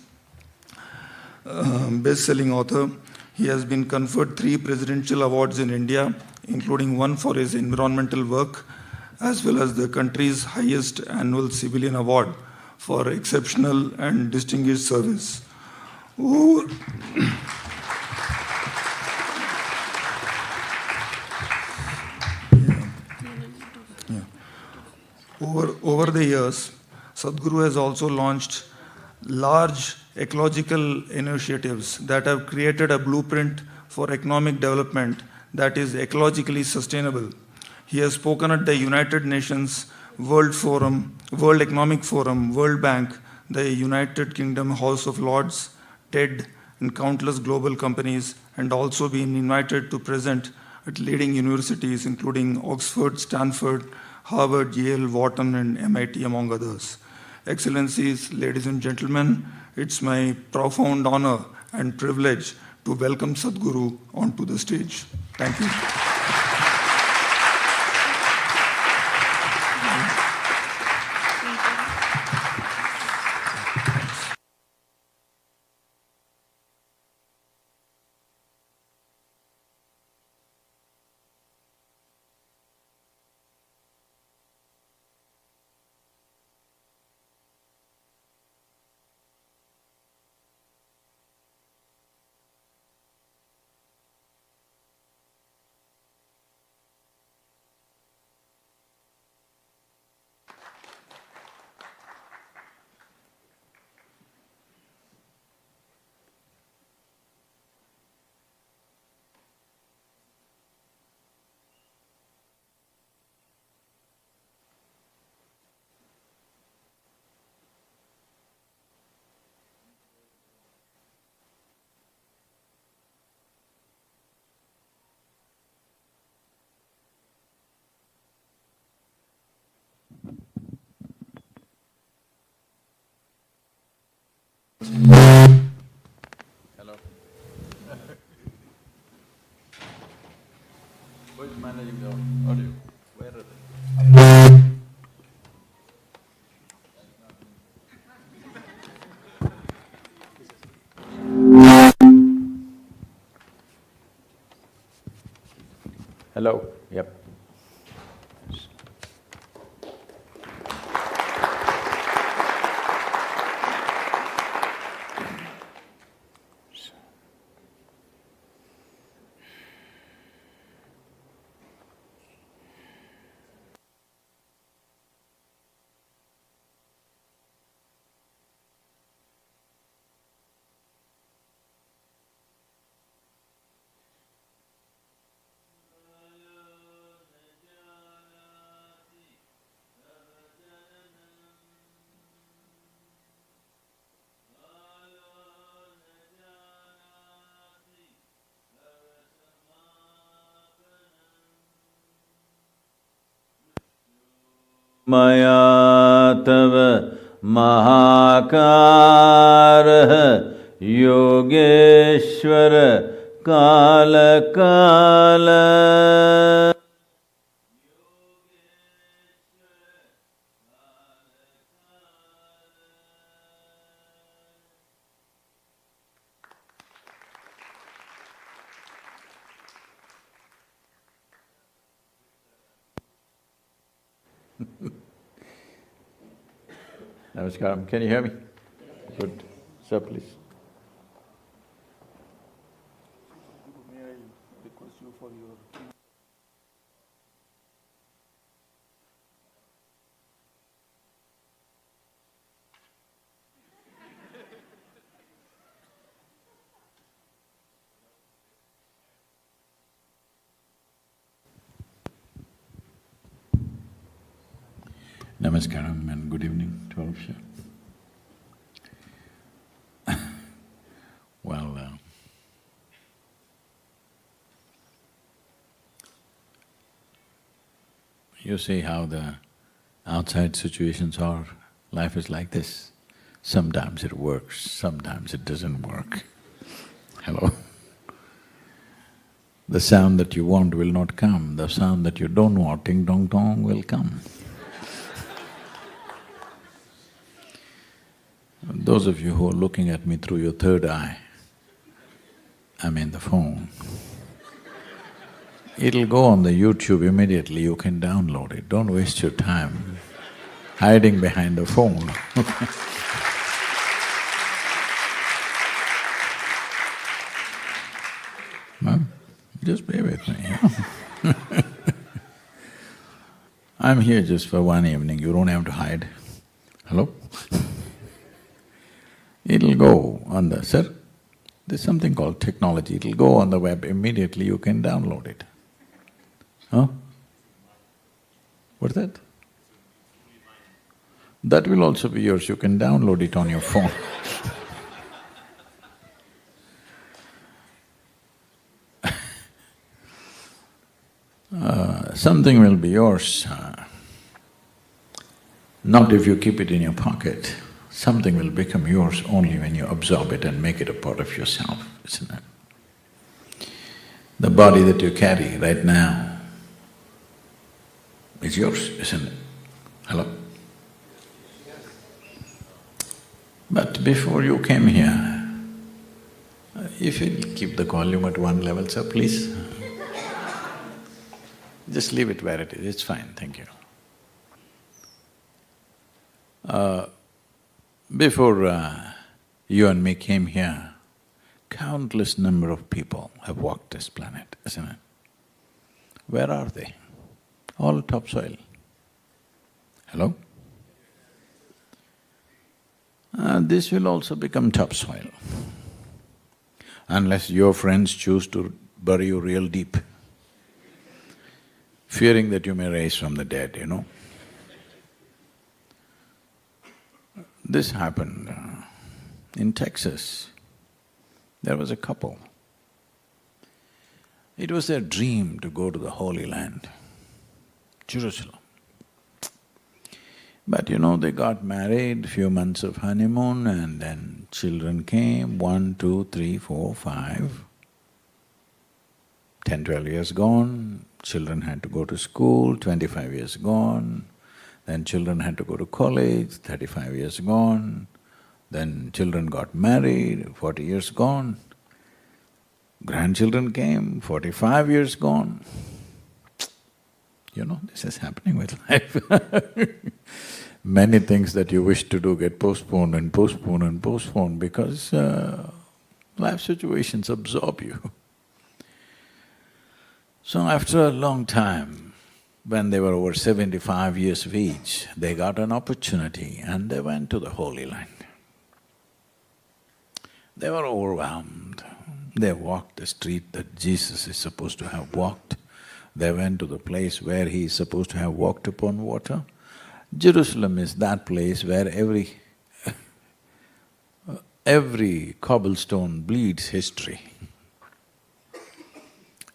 best-selling author. He has been conferred 3 presidential awards in India, including one for his environmental work, as well as the country's highest annual civilian award for exceptional and distinguished service. Over the years, Sadhguru has also launched large ecological initiatives that have created a blueprint for economic development that is ecologically sustainable. He has spoken at the United Nations World Economic Forum, World Bank, the United Kingdom House of Lords, TED, and countless global companies, and also been invited to present at leading universities including Oxford, Stanford, Harvard, Yale, Wharton, and MIT, among others. Excellencies, ladies and gentlemen, it's my profound honor and privilege to welcome Sadhguru onto the stage. Thank you. Hello. Who is managing the audio? Where are they? Hello. Yep. Maya tava mahakarah yogeshwara kala kala. Namaskaram. Can you hear me? Good. Sir, please. Namaskaram and good evening to all of you. Well, you see how the outside situations are. Life is like this. Sometimes it works, sometimes it doesn't work. Hello? The sound that you want will not come, the sound that you don't want, ting-dong-dong, will come. Those of you who are looking at me through your third eye, I mean the phone, it'll go on the YouTube immediately, you can download it. Don't waste your time hiding behind the phone. Well, just bear with me, yeah? I'm here just for one evening, you don't have to hide. Hello? It'll go on the… Sir, there's something called technology, it'll go on the web immediately, you can download it. Huh? What's that? That will also be yours, you can download it on your phone. Something will be yours, not if you keep it in your pocket. Something will become yours only when you absorb it and make it a part of yourself, isn't it? The body that you carry right now is yours, isn't it? Hello? But before you came here, if you'll keep the volume at one level, sir, please. Just leave it where it is, it's fine, thank you. Before you and me came here, countless number of people have walked this planet, isn't it? Where are they? All topsoil. Hello? This will also become topsoil, unless your friends choose to bury you real deep, fearing that you may rise from the dead, you know. This happened in Texas. There was a couple. It was their dream to go to the Holy Land, Jerusalem. But you know, they got married, few months of honeymoon, and then children came, 1, 2, 3, 4, 5. 10, 12 years gone, children had to go to school, 25 years gone. Then children had to go to college, 35 years gone. Then children got married, 40 years gone. Grandchildren came, 45 years gone. You know, this is happening with life. Many things that you wish to do get postponed and postponed and postponed because life situations absorb you. So after a long time, when they were over 75 years of age, they got an opportunity and they went to the Holy Land. They were overwhelmed. They walked the street that Jesus is supposed to have walked. They went to the place where he is supposed to have walked upon water. Jerusalem is that place where every cobblestone bleeds history.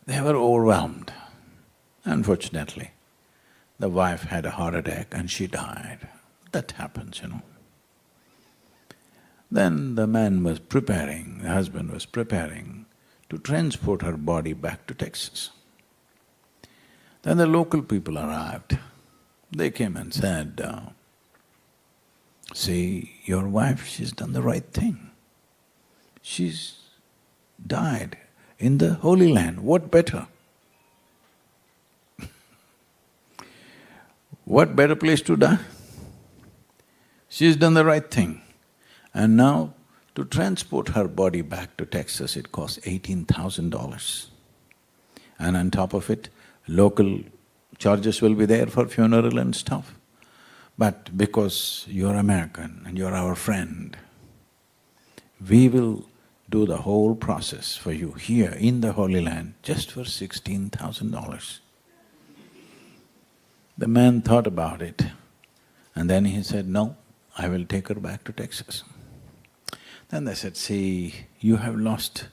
They were overwhelmed. Unfortunately, the wife had a heart attack and she died. That happens, you know. Then the man was preparing, the husband was preparing to transport her body back to Texas. Then the local people arrived. They came and said, see, your wife, she's done the right thing. She's died in the Holy Land, what better? What better place to die? She's done the right thing. And now, to transport her body back to Texas, it costs $18,000. And on top of it, local charges will be there for funeral and stuff. But because you're American and you're our friend, we will do the whole process for you here in the Holy Land just for $16,000. The man thought about it and then he said, no, I will take her back to Texas. Then they said, see, you have lost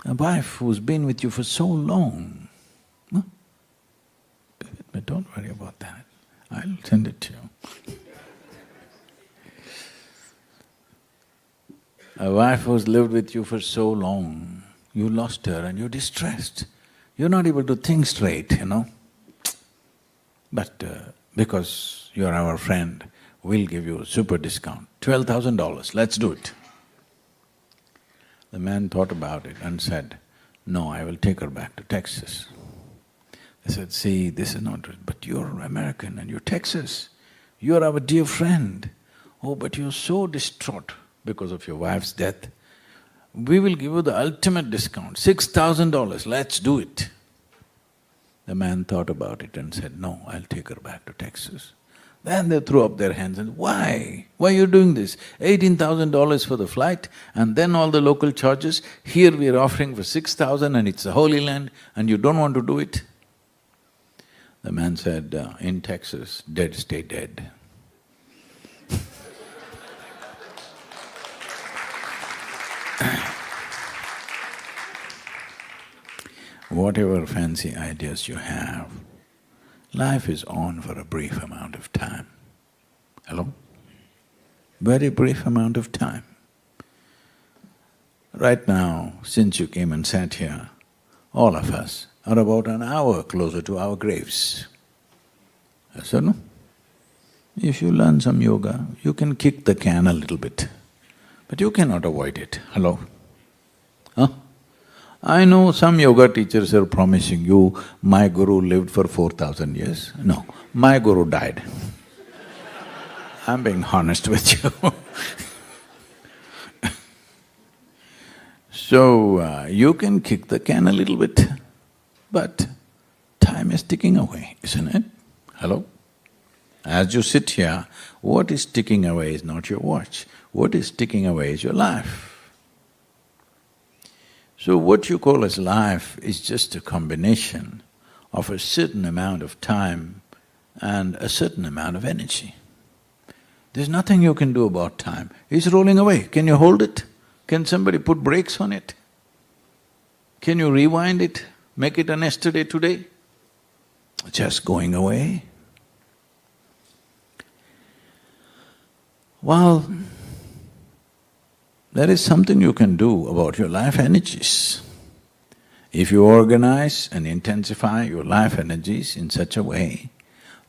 a wife who's been with you for so long. Huh? But don't worry about that, I'll send it to you. A wife who's lived with you for so long, you lost her and you're distressed. You're not able to think straight, you know. But because you're our friend, we'll give you a super discount, $12,000, let's do it. The man thought about it and said, no, I will take her back to Texas. They said, see, this is not… but you're American and you're Texas, you're our dear friend. Oh, but you're so distraught because of your wife's death. We will give you the ultimate discount, $6,000, let's do it. The man thought about it and said, no, I'll take her back to Texas. Then they threw up their hands and, why? Why are you doing this? $18,000 for the flight and then all the local charges. Here we are offering for $6,000 and it's the Holy Land and you don't want to do it? The man said, in Texas, dead stay dead. Whatever fancy ideas you have, life is on for a brief amount of time. Hello? Very brief amount of time. Right now, since you came and sat here, all of us are about an hour closer to our graves. Yes or no? If you learn some yoga, you can kick the can a little bit, but you cannot avoid it. Hello? Huh? I know some yoga teachers are promising you, my guru lived for 4,000 years. No, my guru died. I'm being honest with you. So, you can kick the can a little bit, but time is ticking away, isn't it? Hello? As you sit here, what is ticking away is not your watch, what is ticking away is your life. So what you call as life is just a combination of a certain amount of time and a certain amount of energy. There's nothing you can do about time, it's rolling away. Can you hold it? Can somebody put brakes on it? Can you rewind it, make it an yesterday today? Just going away. Well, there is something you can do about your life energies. If you organize and intensify your life energies in such a way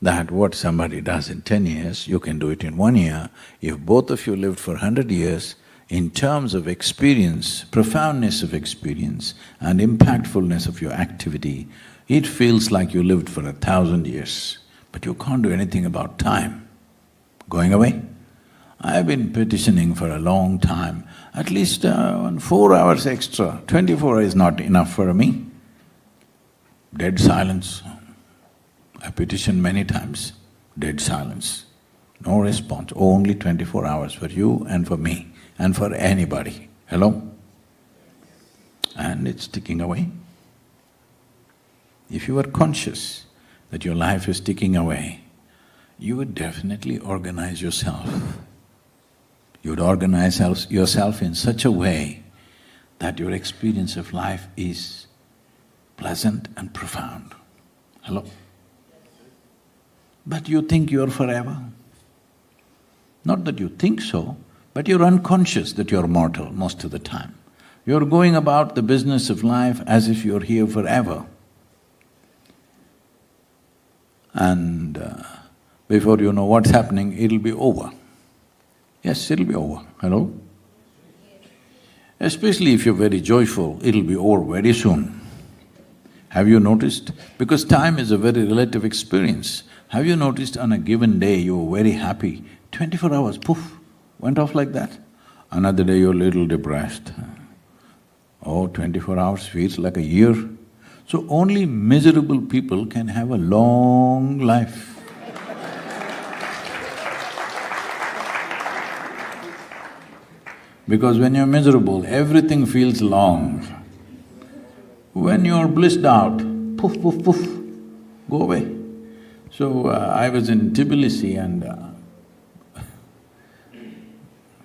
that what somebody does in 10 years, you can do it in 1 year. If both of you lived for 100 years, in terms of experience, profoundness of experience and impactfulness of your activity, it feels like you lived for 1,000 years, but you can't do anything about time going away. I've been petitioning for a long time, at least 4 hours extra, 24 is not enough for me. Dead silence. I petitioned many times, dead silence. No response, only 24 hours for you and for me and for anybody. Hello? And it's ticking away. If you are conscious that your life is ticking away, you would definitely organize yourself. You would organize yourself in such a way that your experience of life is pleasant and profound. Hello? But you think you're forever. Not that you think so, but you're unconscious that you're mortal most of the time. You're going about the business of life as if you're here forever. And before you know what's happening, it'll be over. Yes, it'll be over. Hello? Especially if you're very joyful, it'll be over very soon. Have you noticed? Because time is a very relative experience. Have you noticed on a given day you were very happy, 24 hours, poof, went off like that? Another day you're a little depressed. Oh, 24 hours feels like a year. So only miserable people can have a long life. Because when you're miserable, everything feels long. When you're blissed out, poof, poof, poof, go away. So I was in Tbilisi and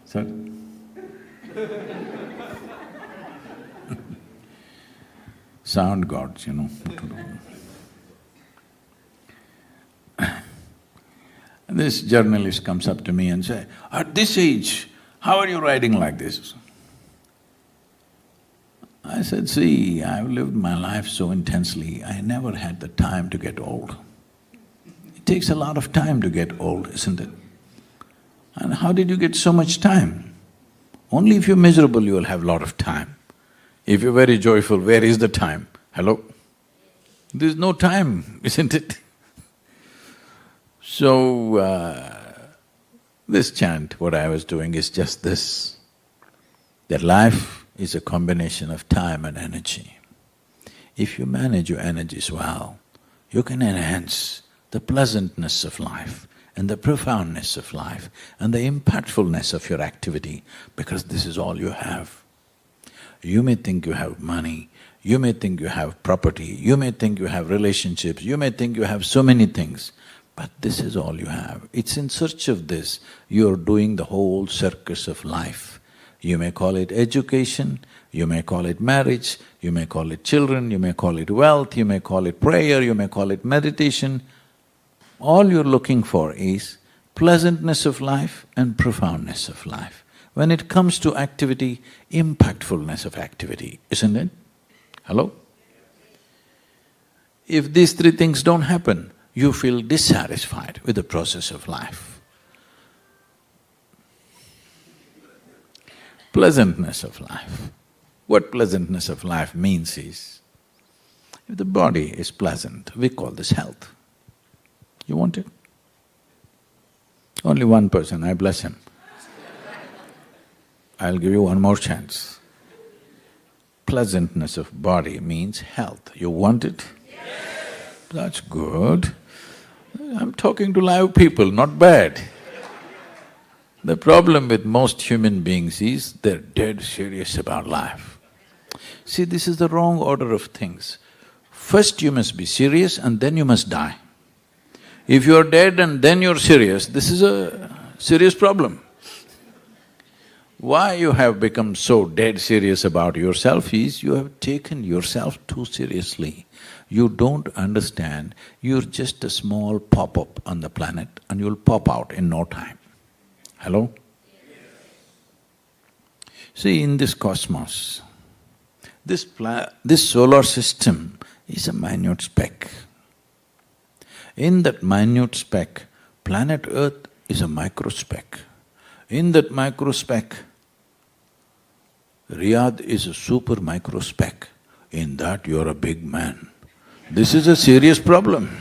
sir? Sound gods, you know. And this journalist comes up to me and say, "At this age, how are you writing like this?" I said, "See, I've lived my life so intensely, I never had the time to get old. It takes a lot of time to get old, isn't it? And how did you get so much time? Only if you're miserable you'll have a lot of time. If you're very joyful, where is the time? Hello? There's no time, isn't it?" So, this chant, what I was doing is just this, that life is a combination of time and energy. If you manage your energies well, you can enhance the pleasantness of life and the profoundness of life and the impactfulness of your activity, because this is all you have. You may think you have money, you may think you have property, you may think you have relationships, you may think you have so many things, but this is all you have. It's in search of this you're doing the whole circus of life. You may call it education, you may call it marriage, you may call it children, you may call it wealth, you may call it prayer, you may call it meditation. All you're looking for is pleasantness of life and profoundness of life. When it comes to activity, impactfulness of activity, isn't it? Hello? If these three things don't happen, you feel dissatisfied with the process of life. Pleasantness of life. What pleasantness of life means is, if the body is pleasant, we call this health. You want it? Only one person, I bless him. I'll give you one more chance. Pleasantness of body means health. You want it? Yes. That's good. I'm talking to live people, not bad. The problem with most human beings is they're dead serious about life. See, this is the wrong order of things. First you must be serious and then you must die. If you're dead and then you're serious, this is a serious problem. Why you have become so dead serious about yourself is you have taken yourself too seriously. You don't understand, you're just a small pop-up on the planet and you'll pop out in no time. Hello? See, in this cosmos, this solar system is a minute speck. In that minute speck, planet Earth is a microspeck. In that microspeck, Riyadh is a super microspeck. In that you're a big man. This is a serious problem.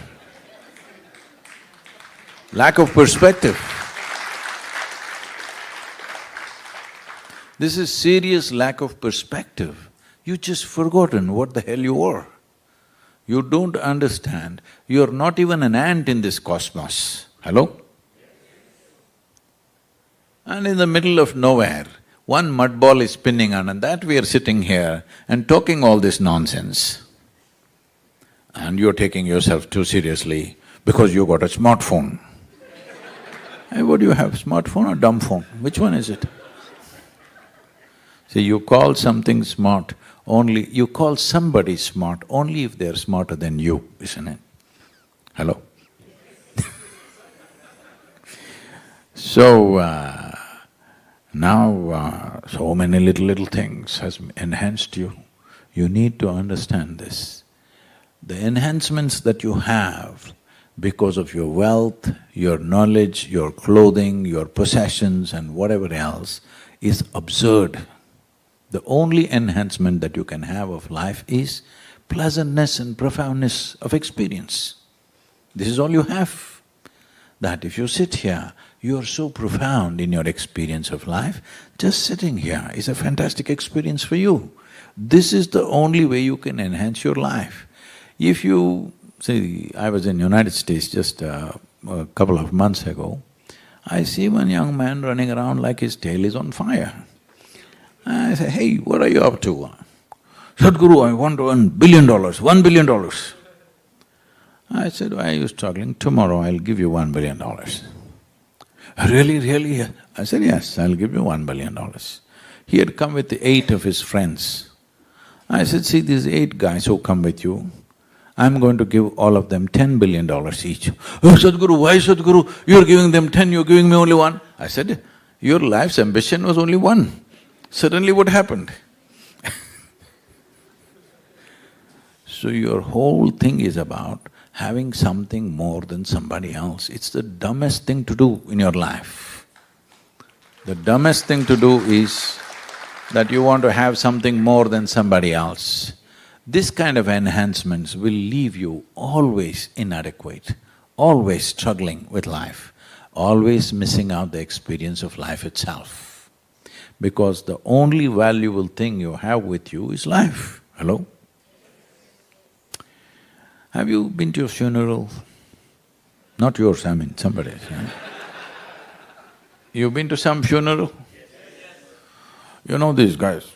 Lack of perspective. This is serious lack of perspective. You just forgotten what the hell you are. You don't understand, you're not even an ant in this cosmos. Hello? And in the middle of nowhere, one mud ball is spinning on, and that we are sitting here and talking all this nonsense. And you're taking yourself too seriously because you got a smartphone. Hey, what do you have, smartphone or dumb phone? Which one is it? See, you call something smart only… you call somebody smart only if they're smarter than you, isn't it? Hello? So, now so many little things has enhanced you. You need to understand this. The enhancements that you have because of your wealth, your knowledge, your clothing, your possessions and whatever else is absurd. The only enhancement that you can have of life is pleasantness and profoundness of experience. This is all you have. That if you sit here, you are so profound in your experience of life, just sitting here is a fantastic experience for you. This is the only way you can enhance your life. If you… see, I was in United States just a couple of months ago, I see one young man running around like his tail is on fire. I say, hey, what are you up to? Sadhguru, I want to earn $1 billion, $1 billion. I said, why are you struggling? Tomorrow I'll give you $1 billion. Really, really? I said, yes, I'll give you $1 billion. He had come with 8 of his friends. I said, see, these 8 guys who come with you, I'm going to give all of them $10 billion each. Oh, Sadhguru, why Sadhguru? You're giving them 10, you're giving me only 1. I said, your life's ambition was only 1. Suddenly what happened? So your whole thing is about having something more than somebody else. It's the dumbest thing to do in your life. The dumbest thing to do is that you want to have something more than somebody else. This kind of enhancements will leave you always inadequate, always struggling with life, always missing out the experience of life itself. Because the only valuable thing you have with you is life. Hello? Have you been to a funeral? Not yours, I mean somebody's, yeah? You've been to some funeral? You know these guys,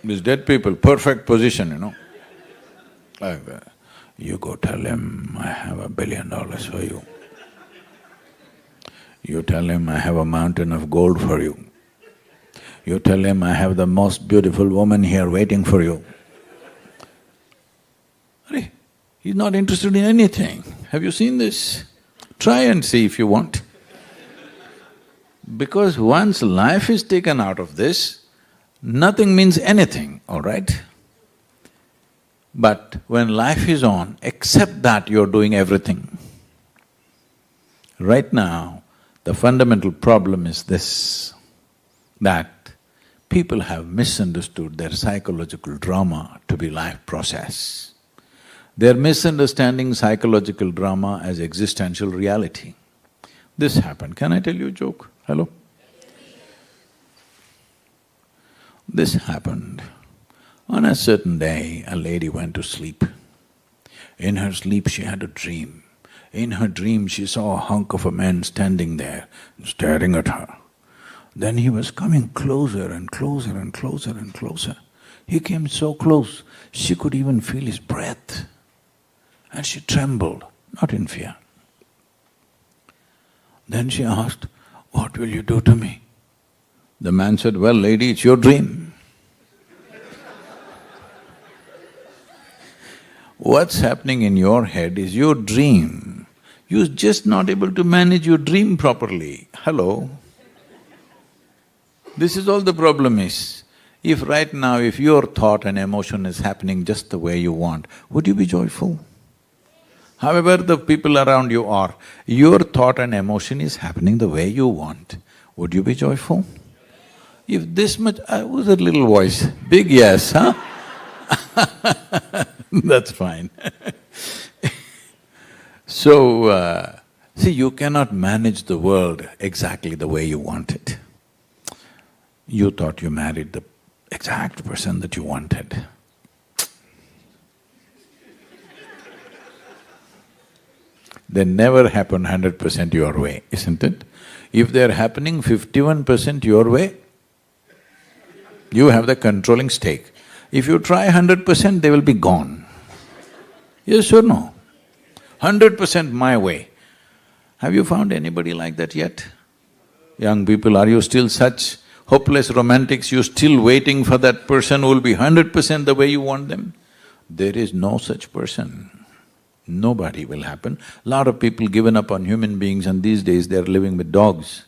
these dead people, perfect position, you know, like that. You go tell him, I have $1 billion for you. You tell him, I have a mountain of gold for you. You tell him, I have the most beautiful woman here waiting for you. He's not interested in anything. Have you seen this? Try and see if you want. Because once life is taken out of this, nothing means anything, all right? But when life is on, accept that you're doing everything. Right now, the fundamental problem is this, that people have misunderstood their psychological drama to be life process. They're misunderstanding psychological drama as existential reality. This happened. Can I tell you a joke? Hello? This happened. On a certain day, a lady went to sleep. In her sleep, she had a dream. In her dream, she saw a hunk of a man standing there, staring at her. Then he was coming closer and closer and closer and closer. He came so close, she could even feel his breath. And she trembled, not in fear. Then she asked, what will you do to me? The man said, well, lady, it's your dream. What's happening in your head is your dream. You're just not able to manage your dream properly. Hello? This is all the problem is. If right now, if your thought and emotion is happening just the way you want, would you be joyful? However the people around you are, your thought and emotion is happening the way you want, would you be joyful? If this much… who's that little voice? Big yes, huh? That's fine. So, see, you cannot manage the world exactly the way you want it. You thought you married the exact person that you wanted. They never happen 100% your way, isn't it? If they're happening 51% your way, you have the controlling stake. If you try 100%, they will be gone. Yes or no? 100% my way. Have you found anybody like that yet? Young people, are you still such hopeless romantics, you're still waiting for that person who will be 100% the way you want them? There is no such person. Nobody will happen. Lot of people given up on human beings and these days they're living with dogs.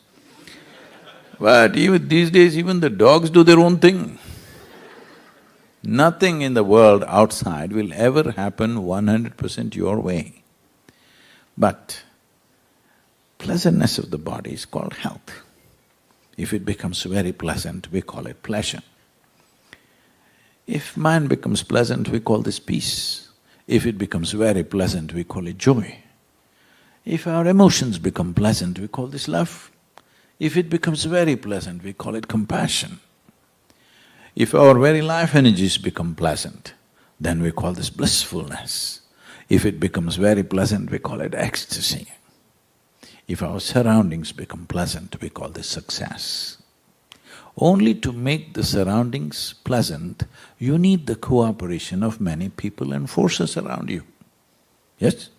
But even these days, even the dogs do their own thing. Nothing in the world outside will ever happen 100% your way. But pleasantness of the body is called health. If it becomes very pleasant, we call it pleasure. If mind becomes pleasant, we call this peace. If it becomes very pleasant, we call it joy. If our emotions become pleasant, we call this love. If it becomes very pleasant, we call it compassion. If our very life energies become pleasant, then we call this blissfulness. If it becomes very pleasant, we call it ecstasy. If our surroundings become pleasant, we call this success. Only to make the surroundings pleasant, you need the cooperation of many people and forces around you. Yes?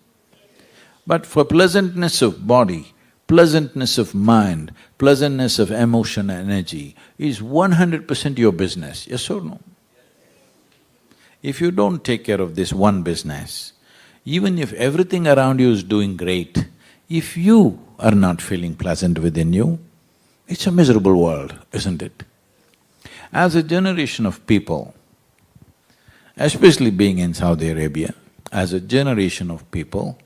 But for pleasantness of body, pleasantness of mind, pleasantness of emotion and energy is 100% your business, yes or no? If you don't take care of this one business, even if everything around you is doing great, if you are not feeling pleasant within you, it's a miserable world, isn't it? As a generation of people, especially being in Saudi Arabia, as a generation of people,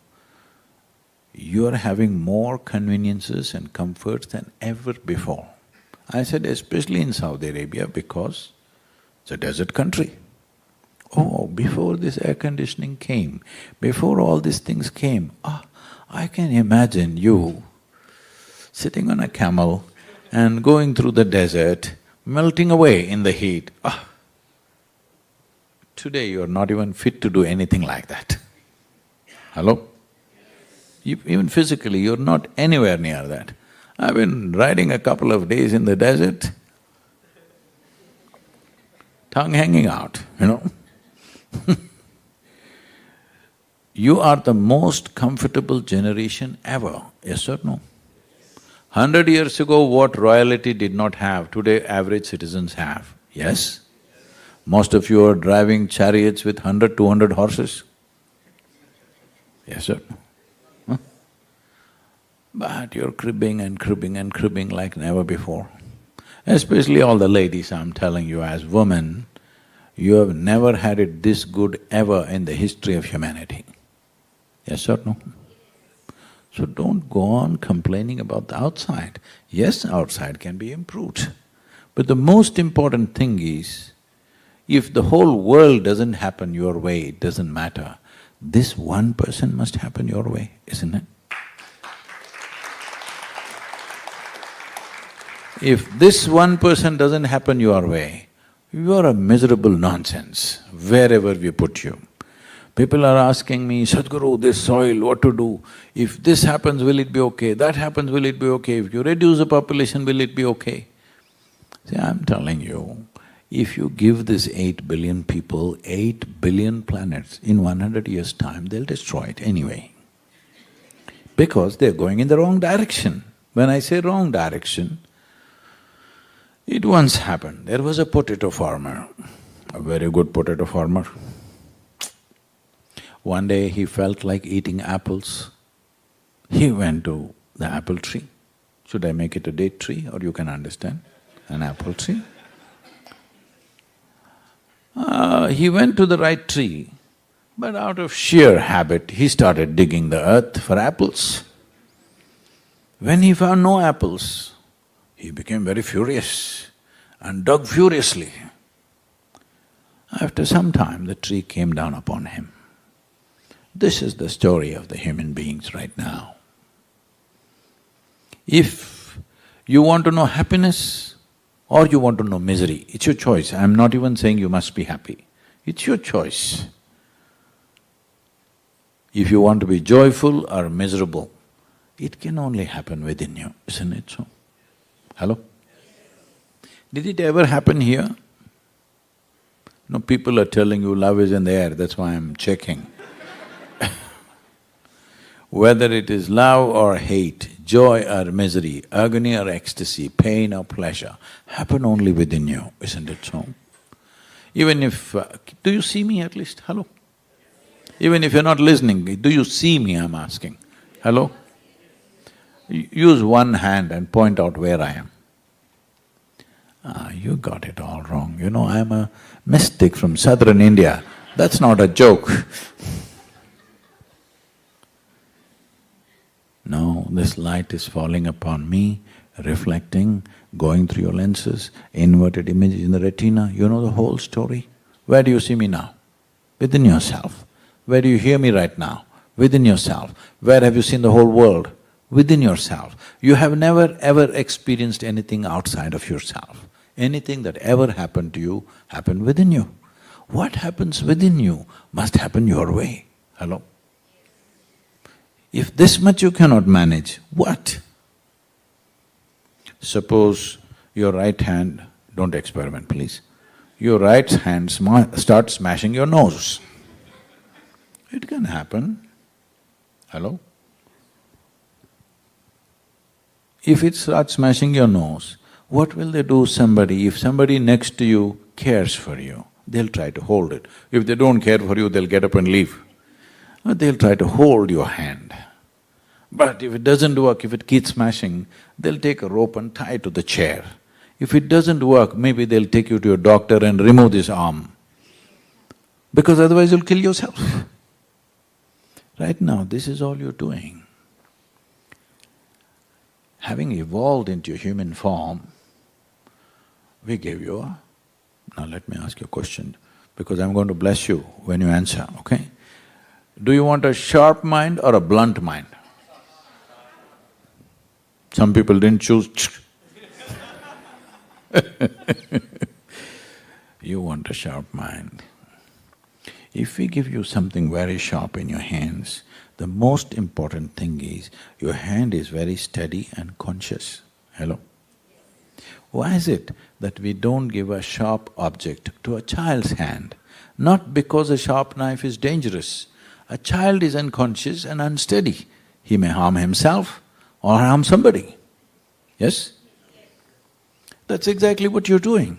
you are having more conveniences and comforts than ever before. I said especially in Saudi Arabia because it's a desert country. Oh, before this air conditioning came, before all these things came, I can imagine you sitting on a camel and going through the desert, melting away in the heat. Today you're not even fit to do anything like that. Hello? Even physically, you're not anywhere near that. I've been riding a couple of days in the desert, tongue hanging out, you know. You are the most comfortable generation ever, yes or no? 100 years ago, what royalty did not have, today average citizens have, yes? Most of you are driving chariots with 100, 200 horses, yes or no? Huh? But you're cribbing and cribbing and cribbing like never before. Especially all the ladies, I'm telling you, as women, you have never had it this good ever in the history of humanity. Yes or no? So don't go on complaining about the outside. Yes, outside can be improved. But the most important thing is, if the whole world doesn't happen your way, it doesn't matter. This 1% must happen your way, isn't it? If this 1% doesn't happen your way, you are a miserable nonsense, wherever we put you. People are asking me, Sadhguru, this soil, what to do? If this happens, will it be okay? That happens, will it be okay? If you reduce the population, will it be okay? See, I'm telling you, if you give this 8 billion people 8 billion planets, in 100 years' time, they'll destroy it anyway. Because they're going in the wrong direction. When I say wrong direction, it once happened, there was a potato farmer, a very good potato farmer. One day he felt like eating apples. He went to the apple tree. Should I make it a date tree, or you can understand? An apple tree. He went to the right tree, but out of sheer habit, he started digging the earth for apples. When he found no apples, he became very furious and dug furiously. After some time, the tree came down upon him. This is the story of the human beings right now. If you want to know happiness or you want to know misery, it's your choice. I'm not even saying you must be happy. It's your choice. If you want to be joyful or miserable, it can only happen within you, isn't it so? Hello? Did it ever happen here? No, people are telling you love is in the air, that's why I'm checking. Whether it is love or hate, joy or misery, agony or ecstasy, pain or pleasure, happen only within you, isn't it so? Even if… do you see me at least? Hello? Even if you're not listening, do you see me, I'm asking? Hello? Use one hand and point out where I am. You got it all wrong. You know, I'm a mystic from southern India. That's not a joke. No, this light is falling upon me, reflecting, going through your lenses, inverted images in the retina. You know the whole story. Where do you see me now? Within yourself. Where do you hear me right now? Within yourself. Where have you seen the whole world? Within yourself. You have never ever experienced anything outside of yourself. Anything that ever happened to you happened within you. What happens within you must happen your way. Hello? If this much you cannot manage, what? Suppose your right hand, don't experiment please, your right hand starts smashing your nose. It can happen. Hello? If it starts smashing your nose, what will they do somebody? If somebody next to you cares for you, they'll try to hold it. If they don't care for you, they'll get up and leave. But they'll try to hold your hand. But if it doesn't work, if it keeps smashing, they'll take a rope and tie it to the chair. If it doesn't work, maybe they'll take you to your doctor and remove this arm, because otherwise you'll kill yourself. Right now, this is all you're doing. Having evolved into a human form, we gave you a… Now let me ask you a question, because I'm going to bless you when you answer, okay? Do you want a sharp mind or a blunt mind? Some people didn't choose You want a sharp mind. If we give you something very sharp in your hands, the most important thing is your hand is very steady and conscious. Hello? Why is it that we don't give a sharp object to a child's hand? Not because a sharp knife is dangerous. A child is unconscious and unsteady. He may harm himself or harm somebody. Yes? That's exactly what you're doing.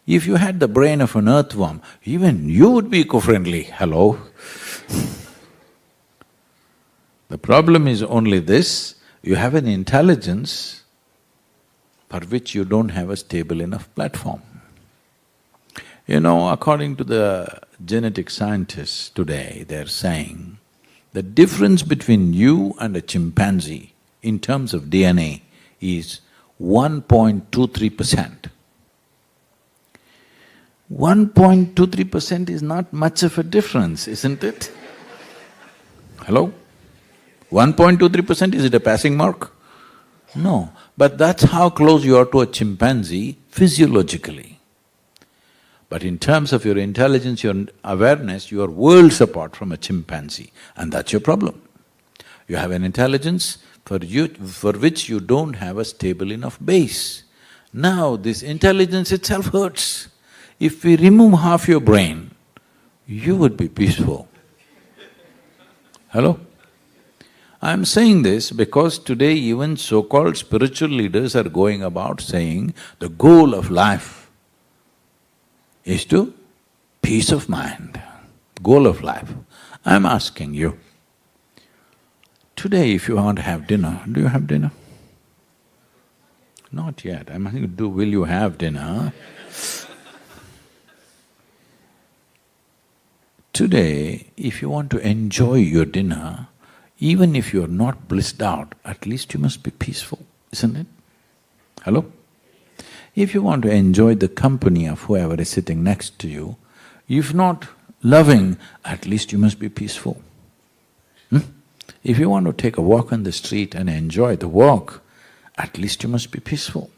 If you had the brain of an earthworm, even you would be eco-friendly, hello? The problem is only this, you have an intelligence for which you don't have a stable enough platform. You know, according to the genetic scientists today, they're saying the difference between you and a chimpanzee in terms of DNA is 1.23%. 1.23% is not much of a difference, isn't it? Hello? 1.23%, is it a passing mark? No, but that's how close you are to a chimpanzee physiologically. But in terms of your intelligence, your awareness, you are worlds apart from a chimpanzee, and that's your problem. You have an intelligence for which you don't have a stable enough base. Now this intelligence itself hurts. If we remove half your brain, you would be peaceful. Hello? I'm saying this because today even so-called spiritual leaders are going about saying the goal of life is to peace of mind, goal of life. I'm asking you, today if you want to have dinner, do you have dinner? Not yet, I'm asking you, will you have dinner? Today, if you want to enjoy your dinner, even if you're not blissed out, at least you must be peaceful, isn't it? Hello? If you want to enjoy the company of whoever is sitting next to you, if not loving, at least you must be peaceful. If you want to take a walk on the street and enjoy the walk, at least you must be peaceful.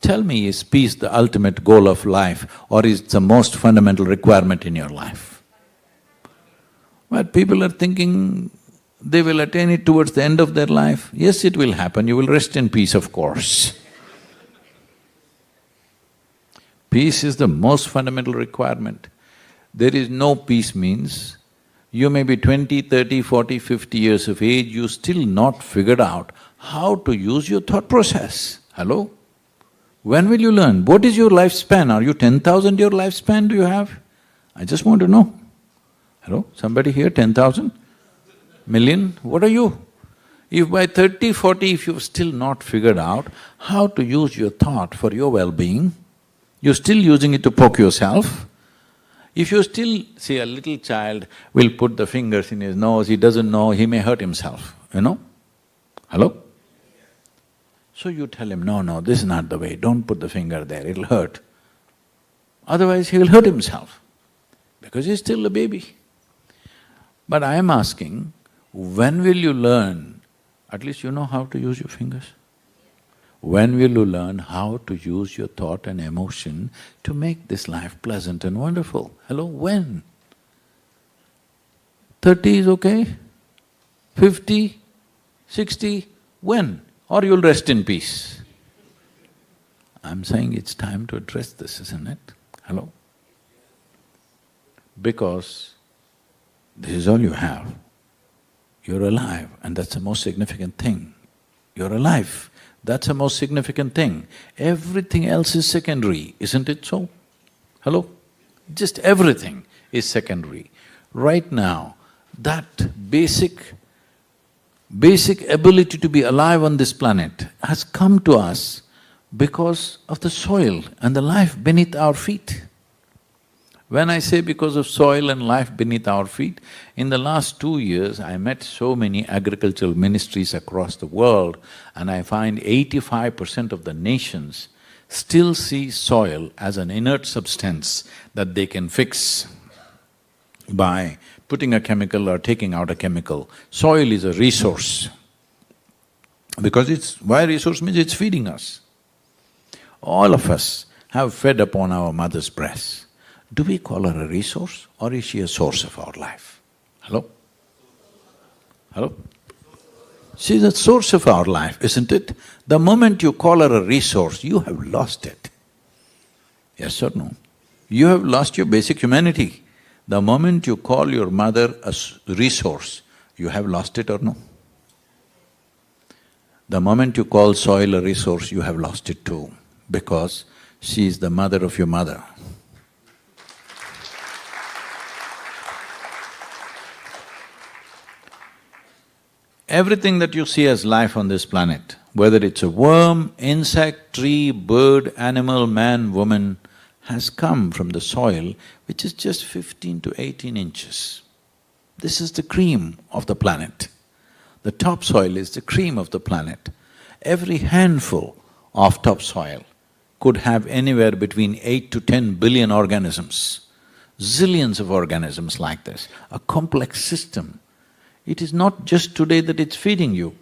Tell me, is peace the ultimate goal of life or is it the most fundamental requirement in your life? But people are thinking they will attain it towards the end of their life. Yes, it will happen, you will rest in peace, of course. Peace is the most fundamental requirement. There is no peace means you may be 20, 30, 40, 50 years of age, you still not figured out how to use your thought process. Hello? When will you learn? What is your lifespan? Are you 10,000 your lifespan do you have? I just want to know. Hello? Somebody here, 10,000? Million? What are you? If by 30, 40, if you've still not figured out how to use your thought for your well-being, you're still using it to poke yourself. If you still… see, a little child will put the fingers in his nose, he doesn't know, he may hurt himself, you know? Hello? So you tell him, no, this is not the way, don't put the finger there, it'll hurt. Otherwise he will hurt himself, because he's still a baby. But I am asking, when will you learn, at least you know how to use your fingers? When will you learn how to use your thought and emotion to make this life pleasant and wonderful? Hello, when? 30 is okay? 50? 60? When? Or you'll rest in peace. I'm saying it's time to address this, isn't it? Hello? Because this is all you have. You're alive, and that's the most significant thing. You're alive, that's the most significant thing. Everything else is secondary, isn't it so? Hello? Just everything is secondary. Right now, that basic ability to be alive on this planet has come to us because of the soil and the life beneath our feet. When I say because of soil and life beneath our feet, in the last 2 years I met so many agricultural ministries across the world, and I find 85% of the nations still see soil as an inert substance that they can fix by putting a chemical or taking out a chemical. Soil is a resource, because why resource means it's feeding us. All of us have fed upon our mother's breast. Do we call her a resource, or is she a source of our life? Hello? Hello? She's a source of our life, isn't it? The moment you call her a resource, you have lost it. Yes or no? You have lost your basic humanity. The moment you call your mother a resource, you have lost it or no? The moment you call soil a resource, you have lost it too, because she is the mother of your mother. Everything that you see as life on this planet, whether it's a worm, insect, tree, bird, animal, man, woman, has come from the soil, which is just 15 to 18 inches. This is the cream of the planet. The topsoil is the cream of the planet. Every handful of topsoil could have anywhere between 8 to 10 billion organisms, zillions of organisms like this, a complex system. It is not just today that it's feeding you,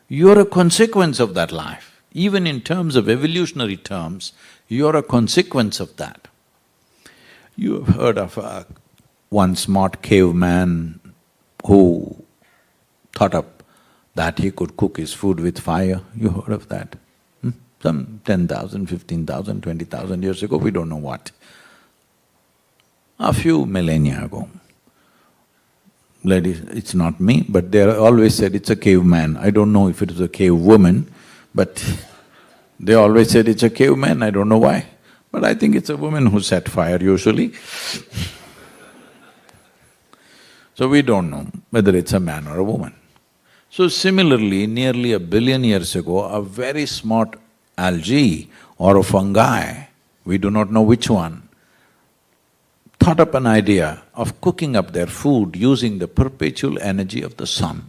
you're a consequence of that life. Even in terms of evolutionary terms, you're a consequence of that. You have heard of one smart caveman who thought up that he could cook his food with fire. You heard of that? Some 10,000, 15,000, 20,000 years ago, we don't know what. A few millennia ago. Ladies, it's not me, but they always said it's a caveman. I don't know if it was a cave woman, but they always said it's a caveman, I don't know why. But I think it's a woman who set fire usually. So we don't know whether it's a man or a woman. So similarly, nearly 1 billion years ago, a very smart algae or a fungi, we do not know which one, thought up an idea of cooking up their food using the perpetual energy of the sun.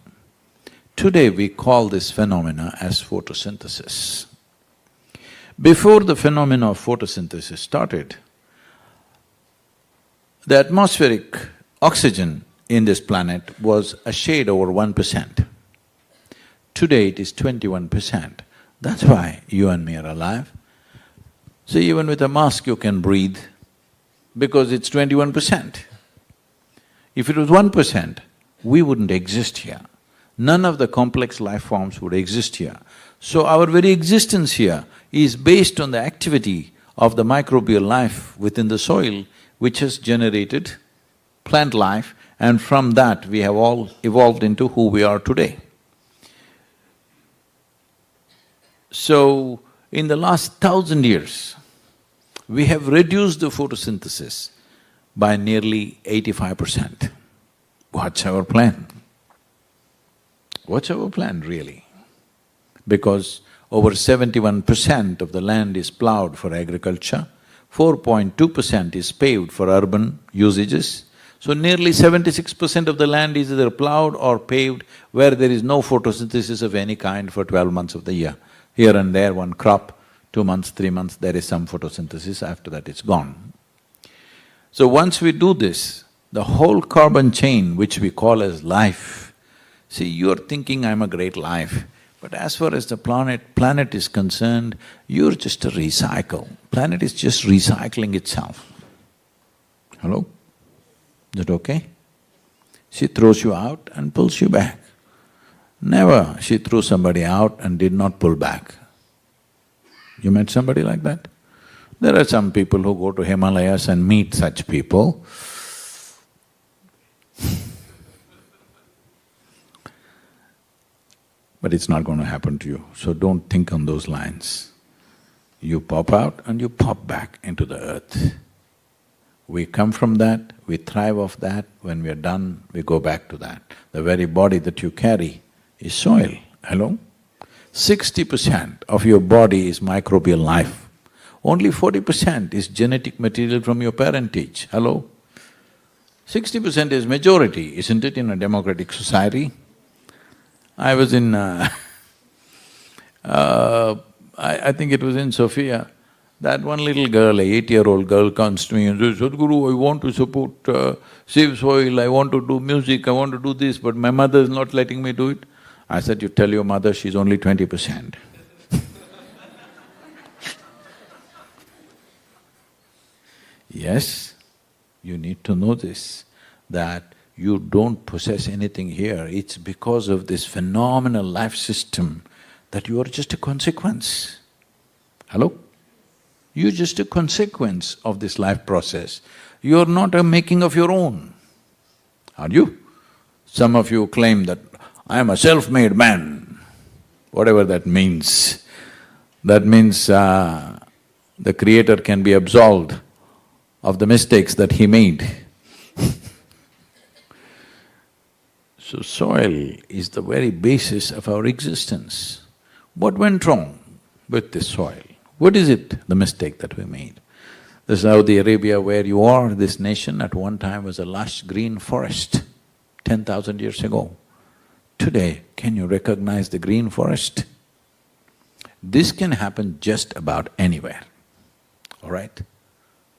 Today we call this phenomena as photosynthesis. Before the phenomena of photosynthesis started, the atmospheric oxygen in this planet was a shade over 1%. Today it is 21%. That's why you and me are alive. So even with a mask you can breathe, because it's 21%. If it was 1%, we wouldn't exist here. None of the complex life forms would exist here. So our very existence here is based on the activity of the microbial life within the soil, which has generated plant life, and from that we have all evolved into who we are today. So, in the last 1,000 years, we have reduced the photosynthesis by nearly 85%. What's our plan? What's our plan really? Because over 71% of the land is ploughed for agriculture, 4.2% is paved for urban usages, so nearly 76% of the land is either ploughed or paved where there is no photosynthesis of any kind for 12 months of the year. Here and there one crop, 2 months, 3 months, there is some photosynthesis, after that it's gone. So once we do this, the whole carbon chain which we call as life, see, you're thinking I'm a great life, But as far as the planet is concerned, you're just a recycle. Planet is just recycling itself. Hello? Is that okay? She throws you out and pulls you back. Never she threw somebody out and did not pull back. You met somebody like that? There are some people who go to Himalayas and meet such people. But it's not going to happen to you, so don't think on those lines. You pop out and you pop back into the earth. We come from that, we thrive off that, when we're done, we go back to that. The very body that you carry is soil, hello? 60% of your body is microbial life. Only 40% is genetic material from your parentage, hello? 60% is majority, isn't it, in a democratic society? I was in I think it was in Sofia, that one little girl, a 8-year-old girl comes to me and says, Sadhguru, I want to support Save Soil, I want to do music, I want to do this, but my mother is not letting me do it. I said, you tell your mother she's only 20%. Yes, you need to know this, that you don't possess anything here, it's because of this phenomenal life system that you are just a consequence. Hello? You're just a consequence of this life process. You're not a making of your own, are you? Some of you claim that, I am a self-made man, whatever that means. That means the Creator can be absolved of the mistakes that he made. So soil is the very basis of our existence. What went wrong with this soil? What is it, the mistake that we made? The Saudi Arabia where you are, this nation at one time was a lush green forest, 10,000 years ago. Today, can you recognize the green forest? This can happen just about anywhere, all right?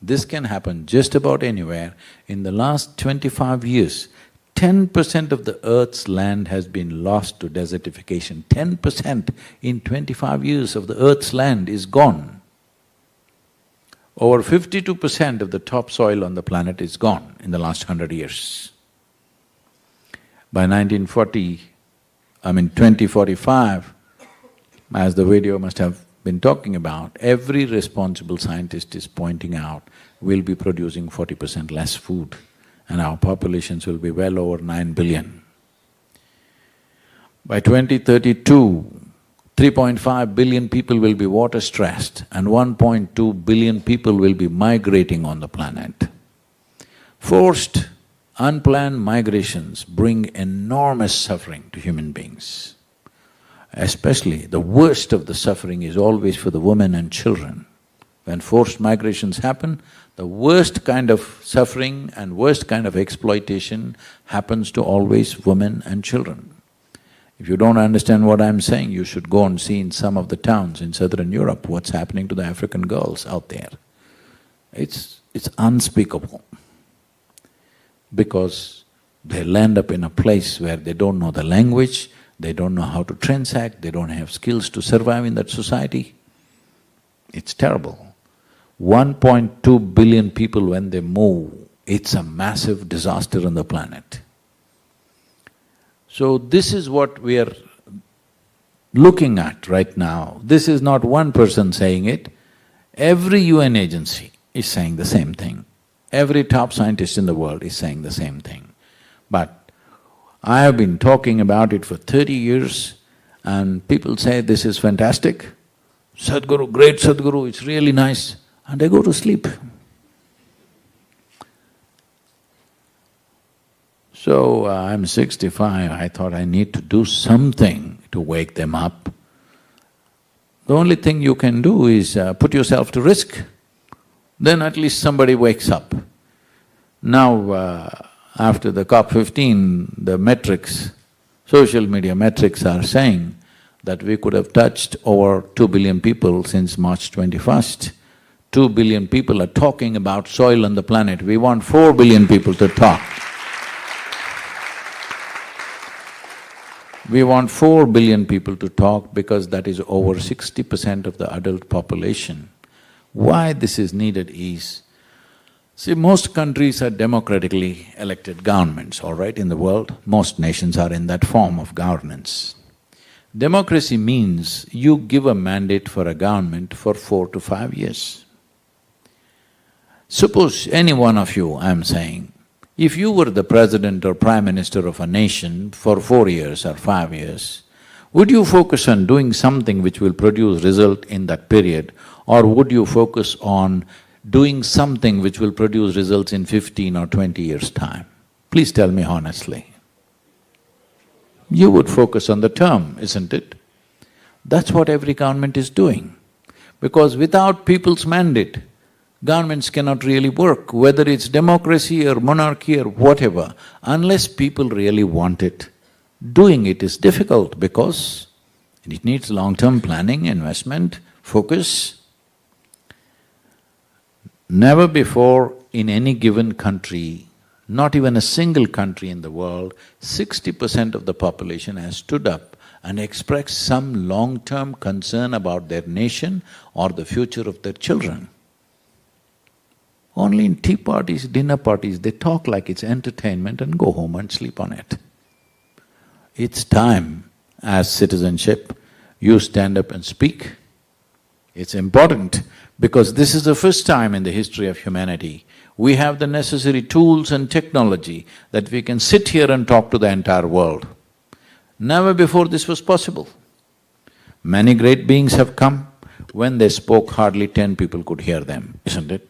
This can happen just about anywhere. In the last 25 years, 10% of the earth's land has been lost to desertification. 10% in 25 years of the earth's land is gone. Over 52% of the topsoil on the planet is gone in the last 100 years. By 2045, as the video must have been talking about, every responsible scientist is pointing out, we'll be producing 40% less food and our populations will be well over 9 billion. By 2032, 3.5 billion people will be water stressed and 1.2 billion people will be migrating on the planet. Forced, unplanned migrations bring enormous suffering to human beings. Especially, the worst of the suffering is always for the women and children. When forced migrations happen, the worst kind of suffering and worst kind of exploitation happens to always women and children. If you don't understand what I'm saying, you should go and see in some of the towns in southern Europe what's happening to the African girls out there. It's unspeakable. Because they land up in a place where they don't know the language, they don't know how to transact, they don't have skills to survive in that society. It's terrible. 1.2 billion people when they move, it's a massive disaster on the planet. So this is what we are looking at right now. This is not one person saying it, every UN agency is saying the same thing. Every top scientist in the world is saying the same thing. But I have been talking about it for 30 years and people say this is fantastic, Sadhguru, great Sadhguru, it's really nice, and they go to sleep. So I'm 65, I thought I need to do something to wake them up. The only thing you can do is put yourself to risk, then at least somebody wakes up. Now, after the COP15, the metrics, social media metrics are saying that we could have touched over 2 billion people since March 21st. 2 billion people are talking about soil on the planet, we want 4 billion people to talk. We want 4 billion people to talk because that is over 60% of the adult population. Why this is needed is, see, most countries are democratically elected governments, all right, in the world. Most nations are in that form of governance. Democracy means you give a mandate for a government for 4 to 5 years. Suppose any one of you, I'm saying, if you were the president or prime minister of a nation for 4 years or 5 years, would you focus on doing something which will produce result in that period, or would you focus on doing something which will produce results in 15 or 20 years' time? Please tell me honestly. You would focus on the term, isn't it? That's what every government is doing. Because without people's mandate, governments cannot really work, whether it's democracy or monarchy or whatever, unless people really want it. Doing it is difficult because it needs long-term planning, investment, focus. Never before in any given country, not even a single country in the world, 60% of the population has stood up and expressed some long-term concern about their nation or the future of their children. Only in tea parties, dinner parties, they talk like it's entertainment and go home and sleep on it. It's time, as citizenship, you stand up and speak. It's important because this is the first time in the history of humanity we have the necessary tools and technology that we can sit here and talk to the entire world. Never before this was possible. Many great beings have come, when they spoke hardly 10 people could hear them, isn't it?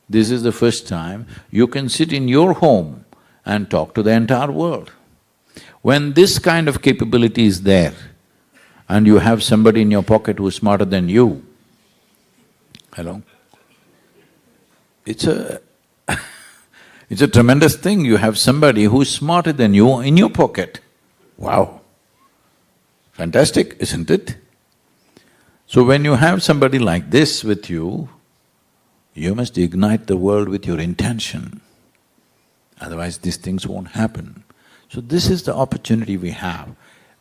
This is the first time you can sit in your home and talk to the entire world. When this kind of capability is there and you have somebody in your pocket who is smarter than you, hello? It's a it's a tremendous thing, you have somebody who is smarter than you in your pocket. Wow! Fantastic, isn't it? So when you have somebody like this with you, you must ignite the world with your intention, otherwise these things won't happen. So this is the opportunity we have.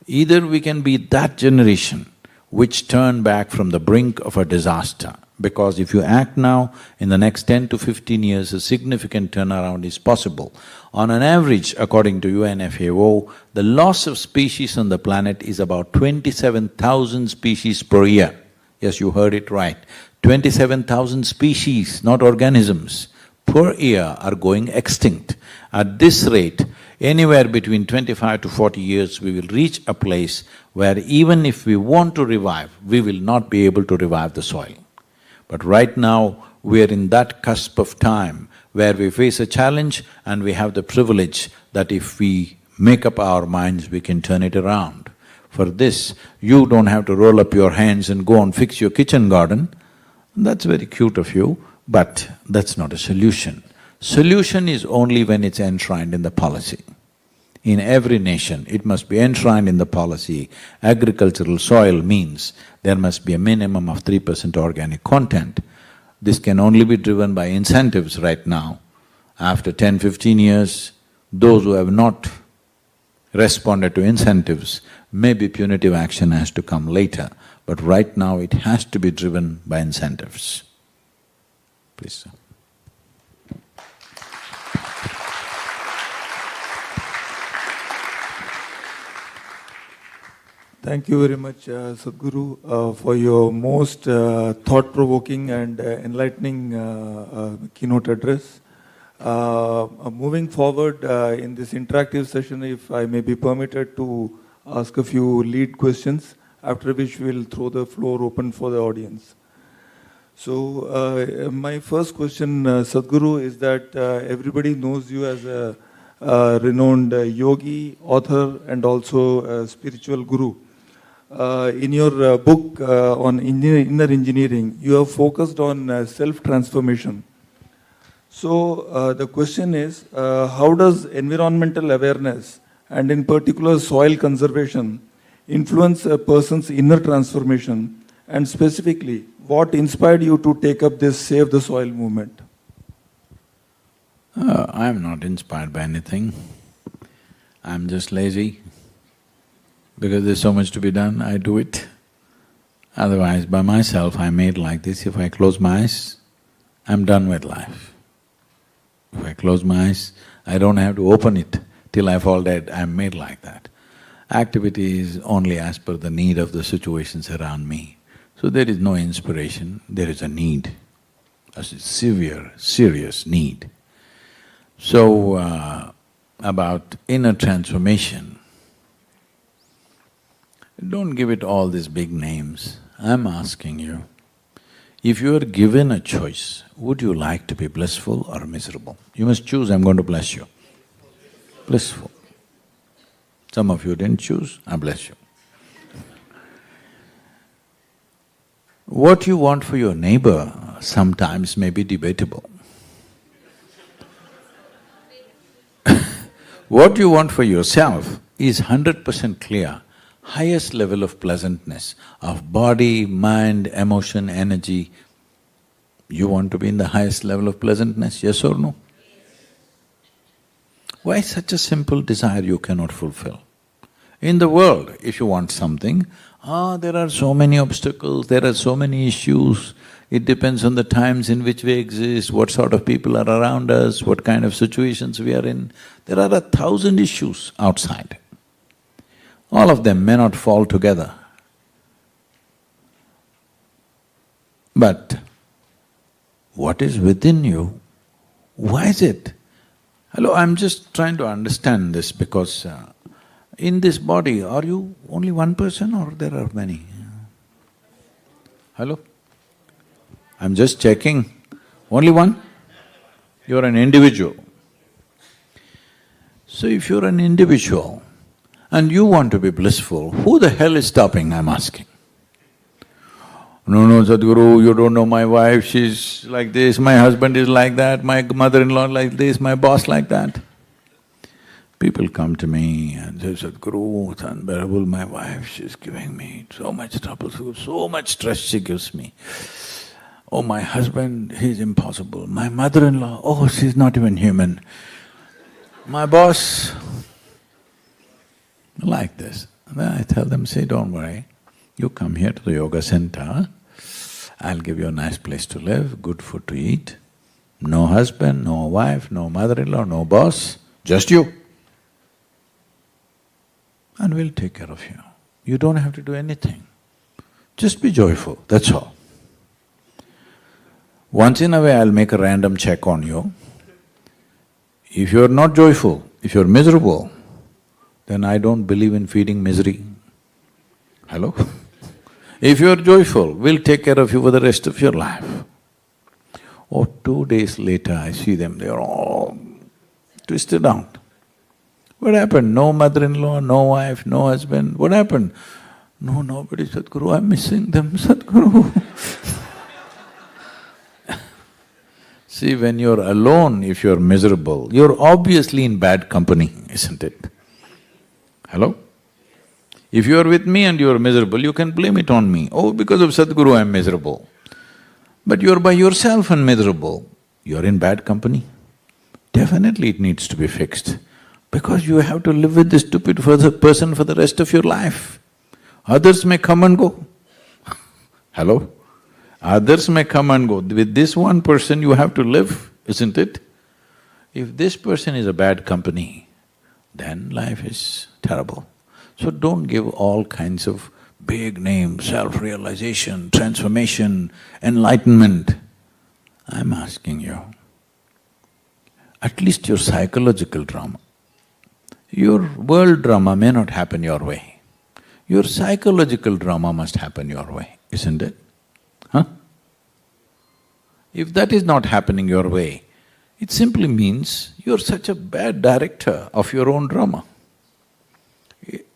Either we can be that generation which turn back from the brink of a disaster, because if you act now, in the next 10 to 15 years, a significant turnaround is possible. On an average, according to UNFAO, the loss of species on the planet is about 27,000 species per year. Yes, you heard it right. 27,000 species, not organisms, per year are going extinct. At this rate, anywhere between 25 to 40 years, we will reach a place where even if we want to revive, we will not be able to revive the soil. But right now, we are in that cusp of time where we face a challenge and we have the privilege that if we make up our minds, we can turn it around. For this, you don't have to roll up your hands and go and fix your kitchen garden. That's very cute of you, but that's not a solution. Solution is only when it's enshrined in the policy. In every nation, it must be enshrined in the policy. Agricultural soil means there must be a minimum of 3% organic content. This can only be driven by incentives right now. After 10-15 years, those who have not responded to incentives, maybe punitive action has to come later, but right now it has to be driven by incentives. Please, sir. Thank you very much, Sadhguru, for your most thought-provoking and enlightening keynote address. Moving forward in this interactive session, if I may be permitted to ask a few lead questions, after which we will throw the floor open for the audience. So, my first question, Sadhguru, is that everybody knows you as a renowned yogi, author, and also a spiritual guru. In your book on inner engineering, you have focused on self-transformation. So the question is, how does environmental awareness, and in particular soil conservation, influence a person's inner transformation, and specifically, what inspired you to take up this Save the Soil movement? I'm not inspired by anything. I'm just lazy. Because there's so much to be done, I do it. Otherwise, by myself, I made like this. If I close my eyes, I'm done with life. If I close my eyes, I don't have to open it till I fall dead, I'm made like that. Activity is only as per the need of the situations around me. So there is no inspiration, there is a need, a severe, serious need. So, about inner transformation, don't give it all these big names. I'm asking you, if you are given a choice, would you like to be blissful or miserable? You must choose, I'm going to bless you. Blissful. Some of you didn't choose, I bless you. What you want for your neighbor sometimes may be debatable. What you want for yourself is 100% clear, highest level of pleasantness of body, mind, emotion, energy. You want to be in the highest level of pleasantness, yes or no? Why such a simple desire you cannot fulfill? In the world, if you want something, there are so many obstacles, there are so many issues, it depends on the times in which we exist, what sort of people are around us, what kind of situations we are in. There are 1,000 issues outside. All of them may not fall together. But what is within you, why is it? Hello, I'm just trying to understand this because in this body, are you only one person or there are many? Hello? I'm just checking. Only one? You're an individual. So if you're an individual and you want to be blissful, who the hell is stopping, I'm asking? No, Sadhguru, you don't know my wife, she's like this, my husband is like that, my mother-in-law like this, my boss like that. People come to me and say, Sadhguru, it's unbearable, my wife, she's giving me so much trouble, so much stress she gives me. Oh, my husband, he's impossible. My mother-in-law, oh, she's not even human. My boss, like this. Then I tell them, say, don't worry, you come here to the yoga center, I'll give you a nice place to live, good food to eat, no husband, no wife, no mother-in-law, no boss, just you. And we'll take care of you. You don't have to do anything. Just be joyful, that's all. Once in a way, I'll make a random check on you. If you're not joyful, if you're miserable, then I don't believe in feeding misery. Hello? If you're joyful, we'll take care of you for the rest of your life. Oh, 2 days later, I see them, they're all twisted out. What happened? No mother-in-law, no wife, no husband, what happened? No, nobody, Sadhguru, I'm missing them, Sadhguru. See, when you're alone, if you're miserable, you're obviously in bad company, isn't it? Hello? If you're with me and you're miserable, you can blame it on me. Oh, because of Sadhguru I'm miserable. But you're by yourself and miserable, you're in bad company. Definitely it needs to be fixed, because you have to live with this stupid person for the rest of your life. Others may come and go. Hello? Others may come and go. With this one person you have to live, isn't it? If this person is a bad company, then life is terrible. So don't give all kinds of big names, self-realization, transformation, enlightenment. I'm asking you, at least your psychological drama. Your world drama may not happen your way. Your psychological drama must happen your way, isn't it? Huh? If that is not happening your way, it simply means you're such a bad director of your own drama.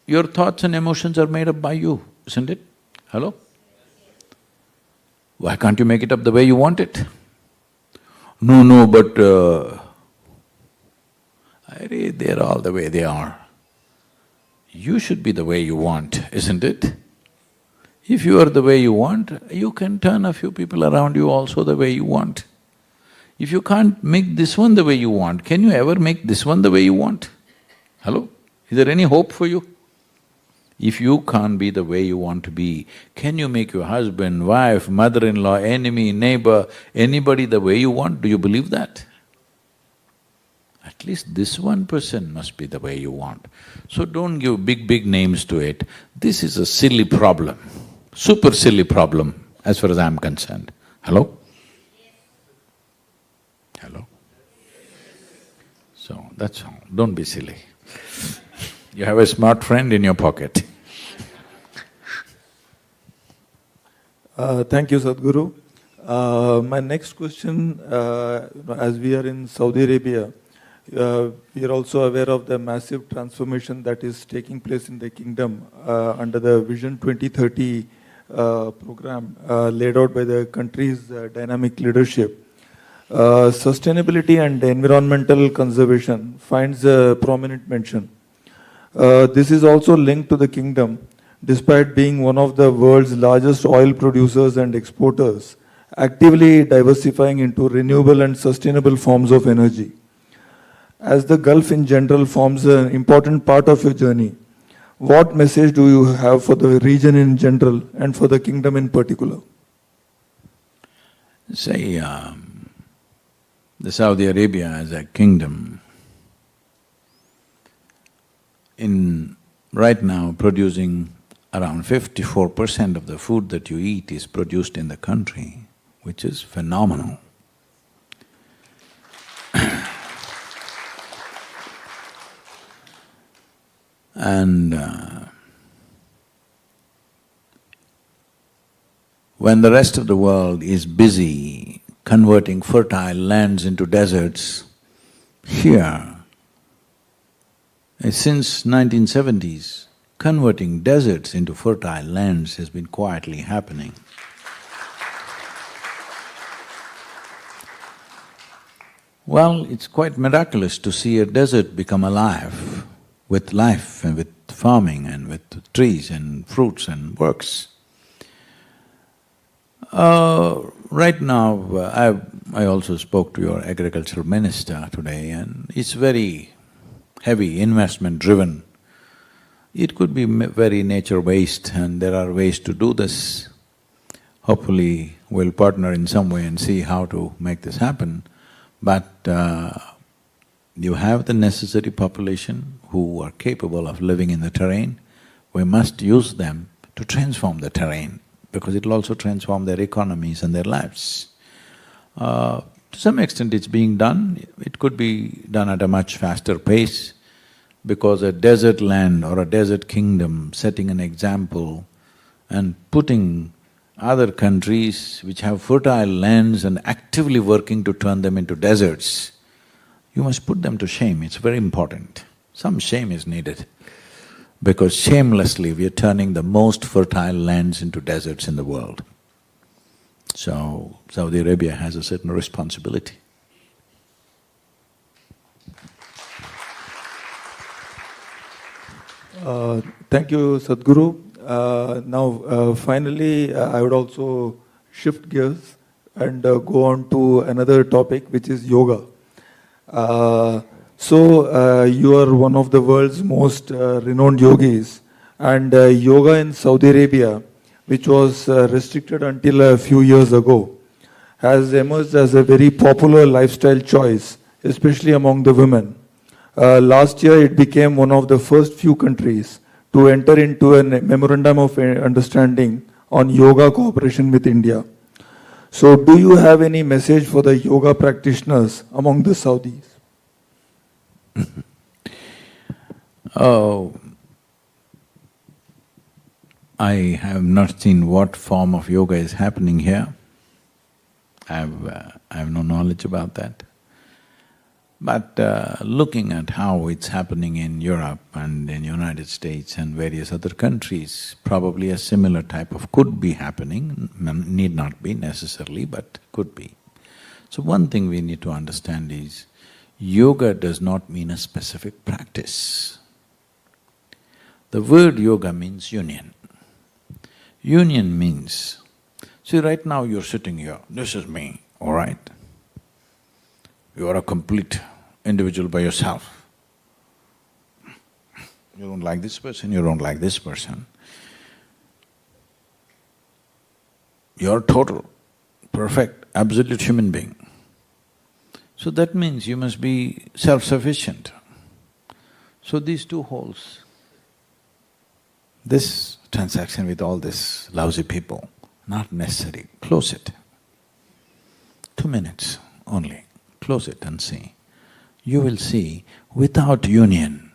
Your thoughts and emotions are made up by you, isn't it? Hello? Why can't you make it up the way you want it? No, but they're all the way they are. You should be the way you want, isn't it? If you are the way you want, you can turn a few people around you also the way you want. If you can't make this one the way you want, can you ever make this one the way you want? Hello? Is there any hope for you? If you can't be the way you want to be, can you make your husband, wife, mother-in-law, enemy, neighbor, anybody the way you want? Do you believe that? At least this one person must be the way you want. So don't give big names to it. This is a silly problem, super silly problem as far as I'm concerned. Hello? Hello? So that's all, don't be silly. You have a smart friend in your pocket. Thank you, Sadhguru. My next question, as we are in Saudi Arabia, we are also aware of the massive transformation that is taking place in the kingdom under the Vision 2030 program laid out by the country's dynamic leadership. Sustainability and environmental conservation finds a prominent mention. This is also linked to the kingdom, despite being one of the world's largest oil producers and exporters, actively diversifying into renewable and sustainable forms of energy. As the Gulf in general forms an important part of your journey, what message do you have for the region in general and for the kingdom in particular? Say, the Saudi Arabia as a kingdom, right now producing around 54% of the food that you eat is produced in the country, which is phenomenal. And when the rest of the world is busy converting fertile lands into deserts, here, since 1970s, converting deserts into fertile lands has been quietly happening. Well, it's quite miraculous to see a desert become alive with life and with farming and with trees and fruits and works. Right now, I also spoke to your agricultural minister today, and it's very heavy, investment-driven. It could be very nature-based, and there are ways to do this. Hopefully, we'll partner in some way and see how to make this happen. But you have the necessary population who are capable of living in the terrain. We must use them to transform the terrain, because it'll also transform their economies and their lives. To some extent it's being done. It could be done at a much faster pace, because a desert land or a desert kingdom setting an example and putting other countries which have fertile lands and actively working to turn them into deserts, you must put them to shame. It's very important. Some shame is needed, because shamelessly we are turning the most fertile lands into deserts in the world. So, Saudi Arabia has a certain responsibility. Thank you, Sadhguru. Now, finally, I would also shift gears and go on to another topic, which is yoga. You are one of the world's most renowned yogis, and yoga in Saudi Arabia, which was restricted until a few years ago, has emerged as a very popular lifestyle choice, especially among the women. Last year, it became one of the first few countries to enter into a memorandum of understanding on yoga cooperation with India. So, do you have any message for the yoga practitioners among the Saudis? Oh, I have not seen what form of yoga is happening here. I have no knowledge about that. But looking at how it's happening in Europe and in United States and various other countries, probably a similar type of could be happening, need not be necessarily, but could be. So one thing we need to understand is, yoga does not mean a specific practice. The word yoga means union. Union means, see, right now you're sitting here, this is me, all right? You are a complete individual by yourself. You don't like this person, you don't like this person. You're total, perfect, absolute human being. So that means you must be self-sufficient. So these two holes, this transaction with all these lousy people, not necessary, close it. 2 minutes only, close it and see. You will see, without union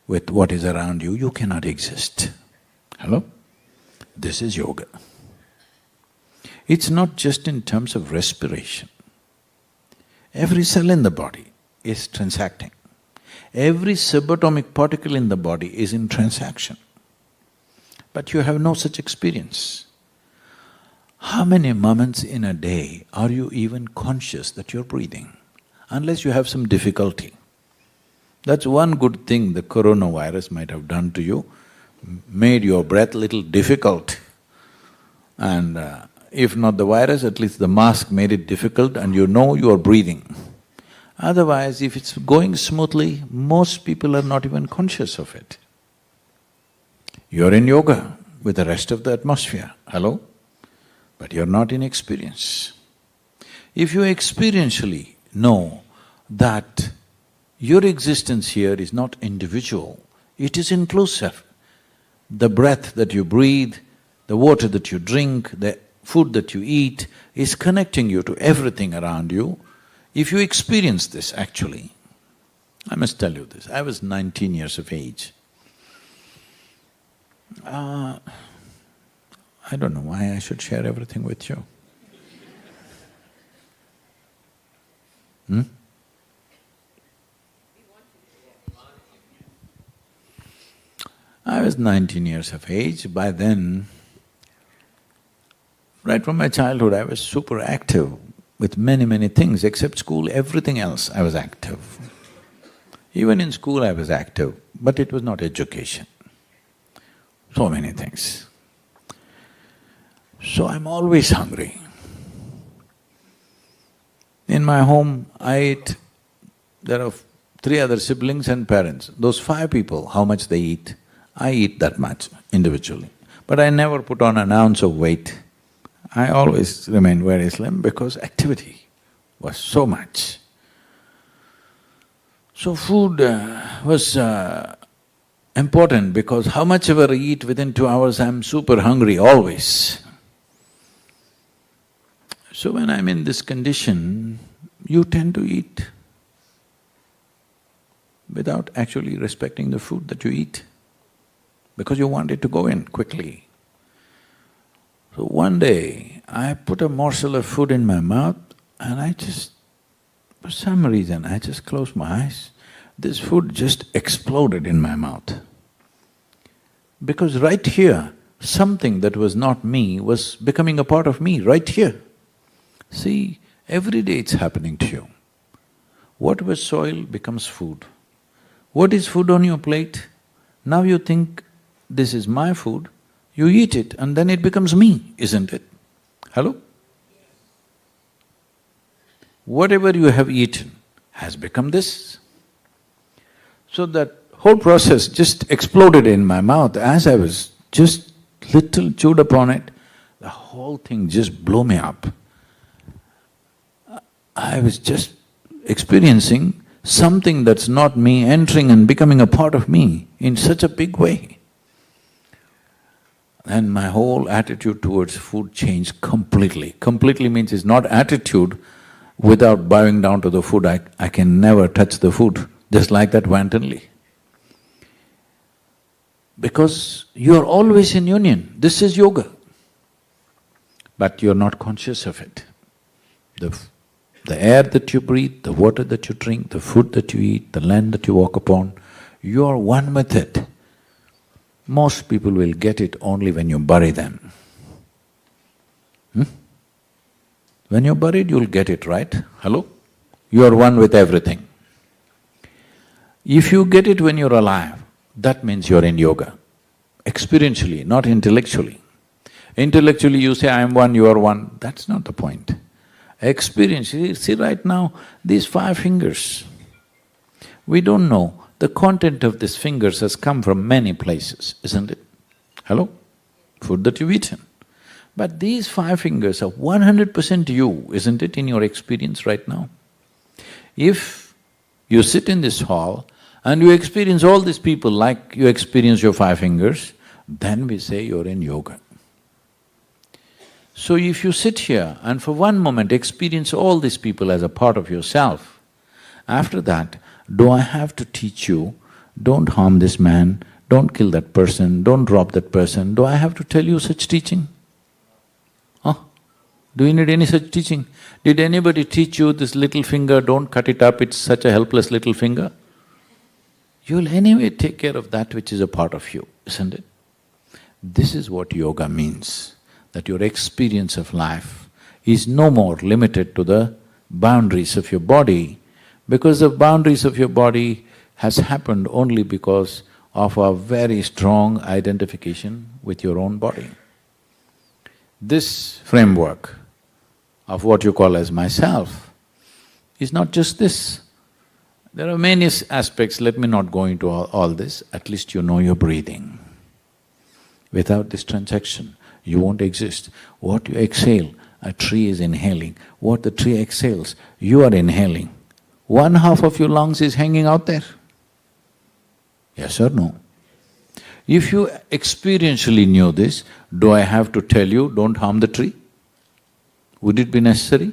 with what is around you, you cannot exist. Hello? This is yoga. It's not just in terms of respiration. Every cell in the body is transacting. Every subatomic particle in the body is in transaction. But you have no such experience. How many moments in a day are you even conscious that you're breathing? Unless you have some difficulty. That's one good thing the coronavirus might have done to you, made your breath little difficult. And if not the virus, at least the mask made it difficult and you know you are breathing. Otherwise, if it's going smoothly, most people are not even conscious of it. You're in yoga with the rest of the atmosphere, hello? But you're not in experience. If you experientially know that your existence here is not individual, it is inclusive. The breath that you breathe, the water that you drink, the food that you eat is connecting you to everything around you. If you experience this actually, I must tell you this, I was 19 years of age. I don't know why I should share everything with you. I was 19 years of age. By then, right from my childhood, I was super active with many things. Except school, everything else I was active. Even in school I was active, but it was not education. So many things. So I'm always hungry. In my home, there are 3 other siblings and parents. Those 5 people, how much they eat, I eat that much individually. But I never put on an ounce of weight. I always remained very slim because activity was so much. So food was important because how much ever I eat, within 2 hours I'm super hungry always. So when I'm in this condition, you tend to eat without actually respecting the food that you eat, because you want it to go in quickly. So one day, I put a morsel of food in my mouth and I just… for some reason, I just closed my eyes. This food just exploded in my mouth. Because right here, something that was not me was becoming a part of me, right here. See, every day it's happening to you. What was soil becomes food. What is food on your plate? Now you think, this is my food, you eat it and then it becomes me, isn't it? Hello? Whatever you have eaten has become this. So that whole process just exploded in my mouth. As I was just little chewed upon it, the whole thing just blew me up. I was just experiencing something that's not me entering and becoming a part of me in such a big way. And my whole attitude towards food changed completely. Completely means it's not attitude without bowing down to the food. I can never touch the food, just like that wantonly. Because you're always in union, this is yoga. But you're not conscious of it. The air that you breathe, the water that you drink, the food that you eat, the land that you walk upon, you are one with it. Most people will get it only when you bury them. When you're buried, you'll get it, right? Hello? You are one with everything. If you get it when you're alive, that means you're in yoga. Experientially, not intellectually. Intellectually you say, I am one, you are one, that's not the point. Experientially, see right now, these 5 fingers, we don't know The content of these fingers has come from many places, isn't it? Hello? Food that you've eaten. But these 5 fingers are 100% you, isn't it, in your experience right now? If you sit in this hall and you experience all these people like you experience your 5 fingers, then we say you're in yoga. So if you sit here and for one moment experience all these people as a part of yourself, after that, do I have to teach you, don't harm this man, don't kill that person, don't drop that person, do I have to tell you such teaching? Huh? Do you need any such teaching? Did anybody teach you this little finger, don't cut it up, it's such a helpless little finger? You'll anyway take care of that which is a part of you, isn't it? This is what yoga means, that your experience of life is no more limited to the boundaries of your body, because the boundaries of your body has happened only because of a very strong identification with your own body. This framework of what you call as myself is not just this. There are many aspects, let me not go into all this, at least you know you're breathing. Without this transaction, you won't exist. What you exhale, a tree is inhaling. What the tree exhales, you are inhaling. 1/2 of your lungs is hanging out there. Yes or no? If you experientially knew this, do I have to tell you, don't harm the tree? Would it be necessary?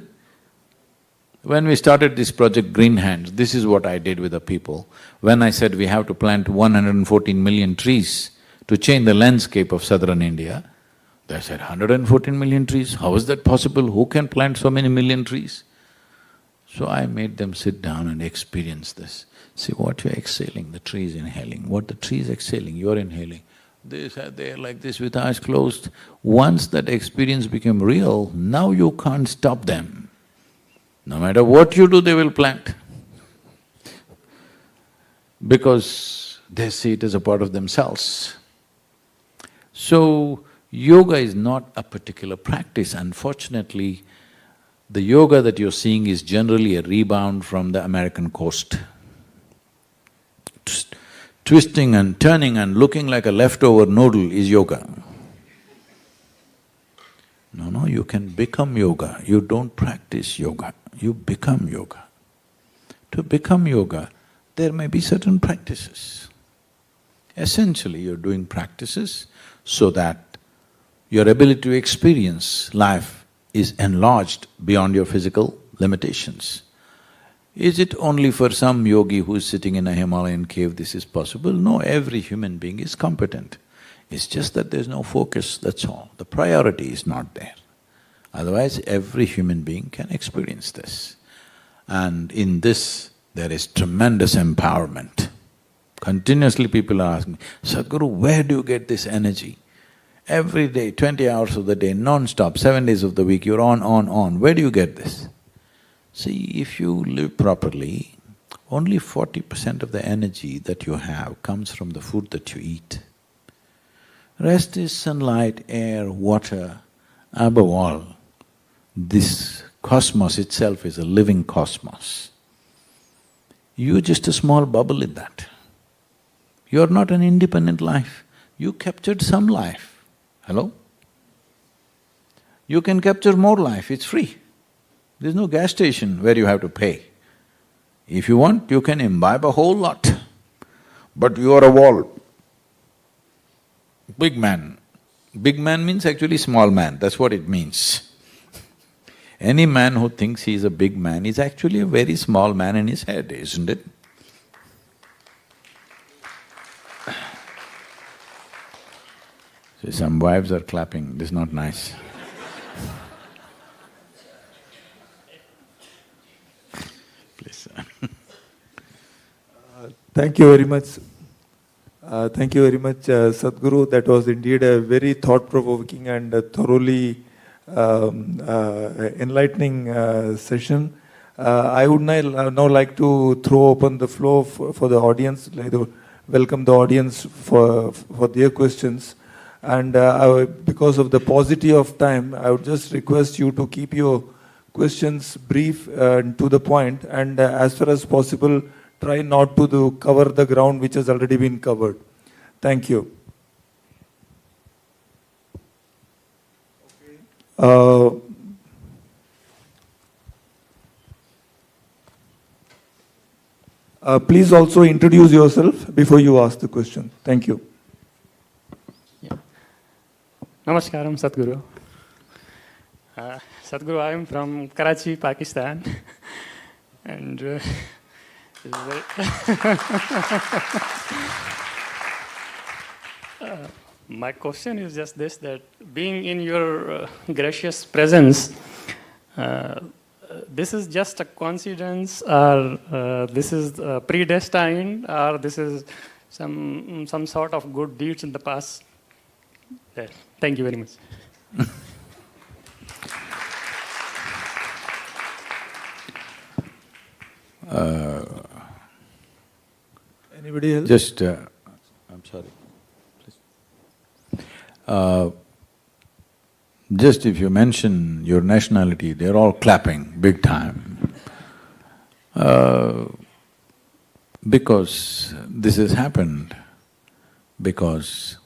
When we started this project Green Hands, this is what I did with the people. When I said we have to plant 114 million trees to change the landscape of southern India, they said, 114 million trees, how is that possible? Who can plant so many million trees? So I made them sit down and experience this. See, what you're exhaling, the tree is inhaling. What the tree is exhaling, you're inhaling. They sat there like this with eyes closed. Once that experience became real, now you can't stop them. No matter what you do, they will plant. Because they see it as a part of themselves. So, yoga is not a particular practice. Unfortunately, the yoga that you're seeing is generally a rebound from the American coast. Twisting and turning and looking like a leftover noodle is yoga. No, you can become yoga. You don't practice yoga, you become yoga. To become yoga, there may be certain practices. Essentially, you're doing practices so that your ability to experience life is enlarged beyond your physical limitations. Is it only for some yogi who is sitting in a Himalayan cave this is possible? No, every human being is competent. It's just that there's no focus, that's all. The priority is not there. Otherwise, every human being can experience this. And in this, there is tremendous empowerment. Continuously people are asking, Sadhguru, where do you get this energy? Every day, 20 hours of the day, non-stop, 7 days of the week, you're on. Where do you get this? See, if you live properly, only 40% of the energy that you have comes from the food that you eat. Rest is sunlight, air, water. Above all, this cosmos itself is a living cosmos. You're just a small bubble in that. You're not an independent life. You captured some life. Hello? You can capture more life, it's free. There's no gas station where you have to pay. If you want, you can imbibe a whole lot, but you are a wall. Big man. Big man means actually small man, that's what it means. Any man who thinks he is a big man is actually a very small man in his head, isn't it? See, some wives are clapping, this is not nice. Please. Thank you very much. Thank you very much, Sadhguru. That was indeed a very thought-provoking and thoroughly enlightening session. I would now like to throw open the floor for the audience, like to welcome the audience for their questions. And because of the paucity of time, I would just request you to keep your questions brief and to the point, and as far as possible, try not to cover the ground which has already been covered. Thank you. Please also introduce yourself before you ask the question. Thank you. Namaskaram, Sadhguru. Sadhguru, I am from Karachi, Pakistan. And my question is just this, that being in your gracious presence, this is just a coincidence, or this is predestined, or this is some sort of good deeds in the past? Thank you very much. Anybody else? Just, I'm sorry, please. Just if you mention your nationality, they're all clapping big time. Because this has happened, because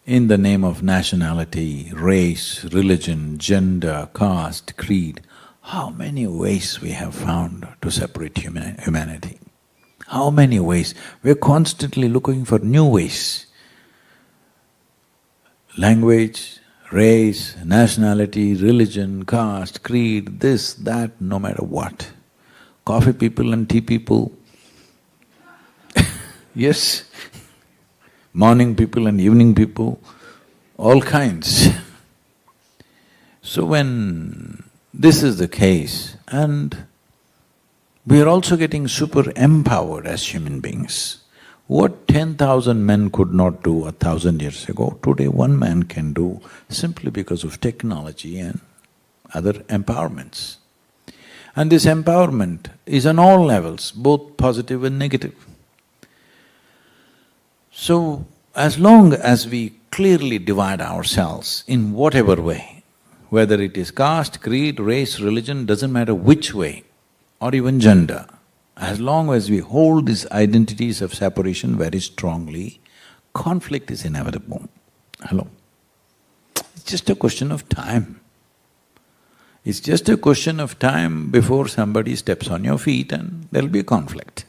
in the name of nationality, race, religion, gender, caste, creed, how many ways we have found to separate humanity? How many ways? We're constantly looking for new ways. Language, race, nationality, religion, caste, creed, this, that, no matter what. Coffee people and tea people, yes. Morning people and evening people, all kinds. So when this is the case, and we are also getting super empowered as human beings. What 10,000 men could not do 1,000 years ago, today one man can do simply because of technology and other empowerments. And this empowerment is on all levels, both positive and negative. So, as long as we clearly divide ourselves in whatever way, whether it is caste, creed, race, religion, doesn't matter which way, or even gender, as long as we hold these identities of separation very strongly, conflict is inevitable. Hello? It's just a question of time. It's just a question of time before somebody steps on your feet and there'll be a conflict.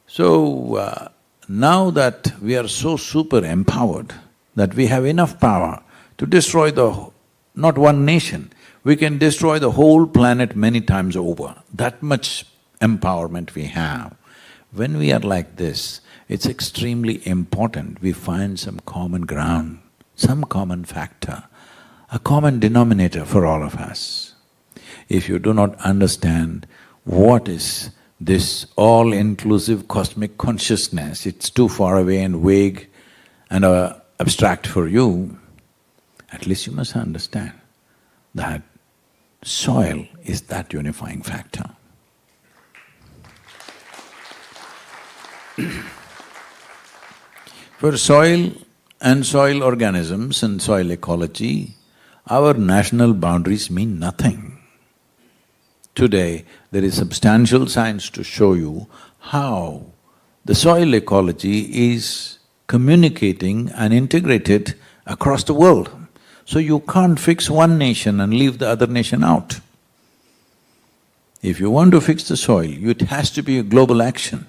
So, now that we are so super empowered, that we have enough power to destroy not one nation, we can destroy the whole planet many times over. That much empowerment we have. When we are like this, it's extremely important we find some common ground, some common factor, a common denominator for all of us. If you do not understand what is this all-inclusive cosmic consciousness, it's too far away and vague and abstract for you, at least you must understand that soil is that unifying factor. For soil and soil organisms and soil ecology, our national boundaries mean nothing. Today, there is substantial science to show you how the soil ecology is communicating and integrated across the world. So you can't fix one nation and leave the other nation out. If you want to fix the soil, it has to be a global action,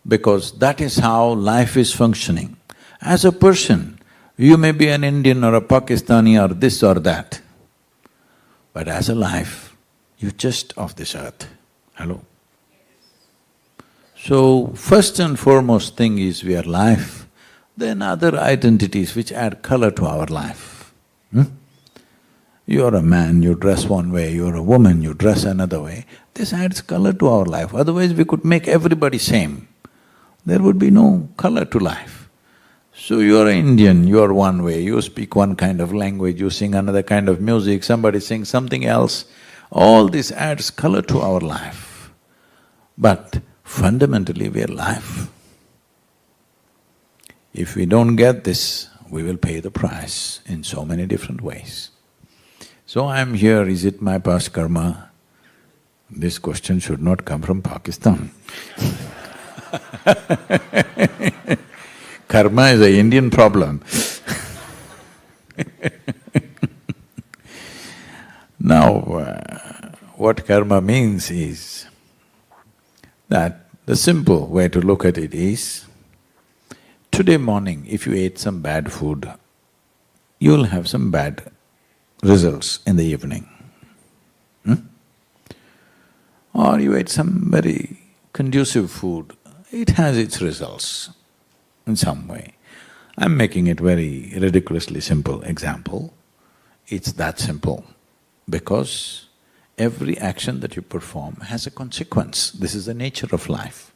because that is how life is functioning. As a person, you may be an Indian or a Pakistani or this or that, but as a life, you're just of this earth. Hello? So, first and foremost thing is we are life, then other identities which add color to our life. You're a man, you dress one way, you're a woman, you dress another way. This adds color to our life, otherwise we could make everybody same. There would be no color to life. So you're an Indian, you're one way, you speak one kind of language, you sing another kind of music, somebody sings something else. All this adds color to our life. But fundamentally we are life. If we don't get this, we will pay the price in so many different ways. So I'm here, is it my past karma? This question should not come from Pakistan. Karma is an Indian problem. Now, what karma means is that the simple way to look at it is, today morning if you ate some bad food, you'll have some bad results in the evening. Or you ate some very conducive food, it has its results in some way. I'm making it very ridiculously simple example. It's that simple because every action that you perform has a consequence. This is the nature of life.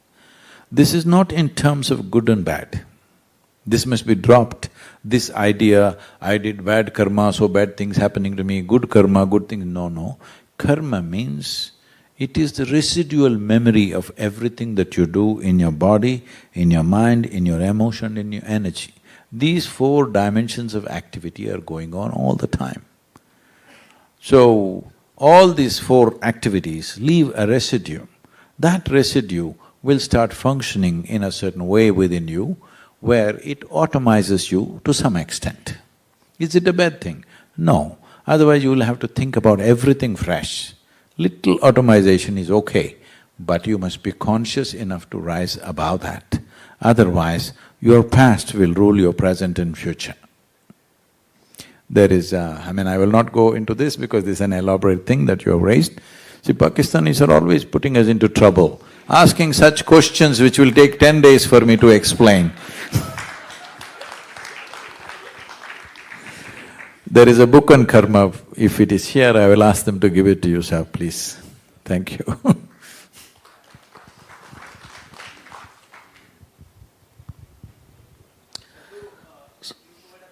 This is not in terms of good and bad. This must be dropped. This idea, I did bad karma, so bad things happening to me, good karma, good things… No. Karma means it is the residual memory of everything that you do in your body, in your mind, in your emotion, in your energy. These four dimensions of activity are going on all the time. So, all these four activities leave a residue. That residue will start functioning in a certain way within you where it automizes you to some extent. Is it a bad thing? No. Otherwise you will have to think about everything fresh. Little automation is okay, but you must be conscious enough to rise above that. Otherwise, your past will rule your present and future. There is I will not go into this because this is an elaborate thing that you have raised. See, Pakistanis are always putting us into trouble, asking such questions which will take 10 days for me to explain. There is a book on karma. If it is here, I will ask them to give it to you, sir, please. Thank you.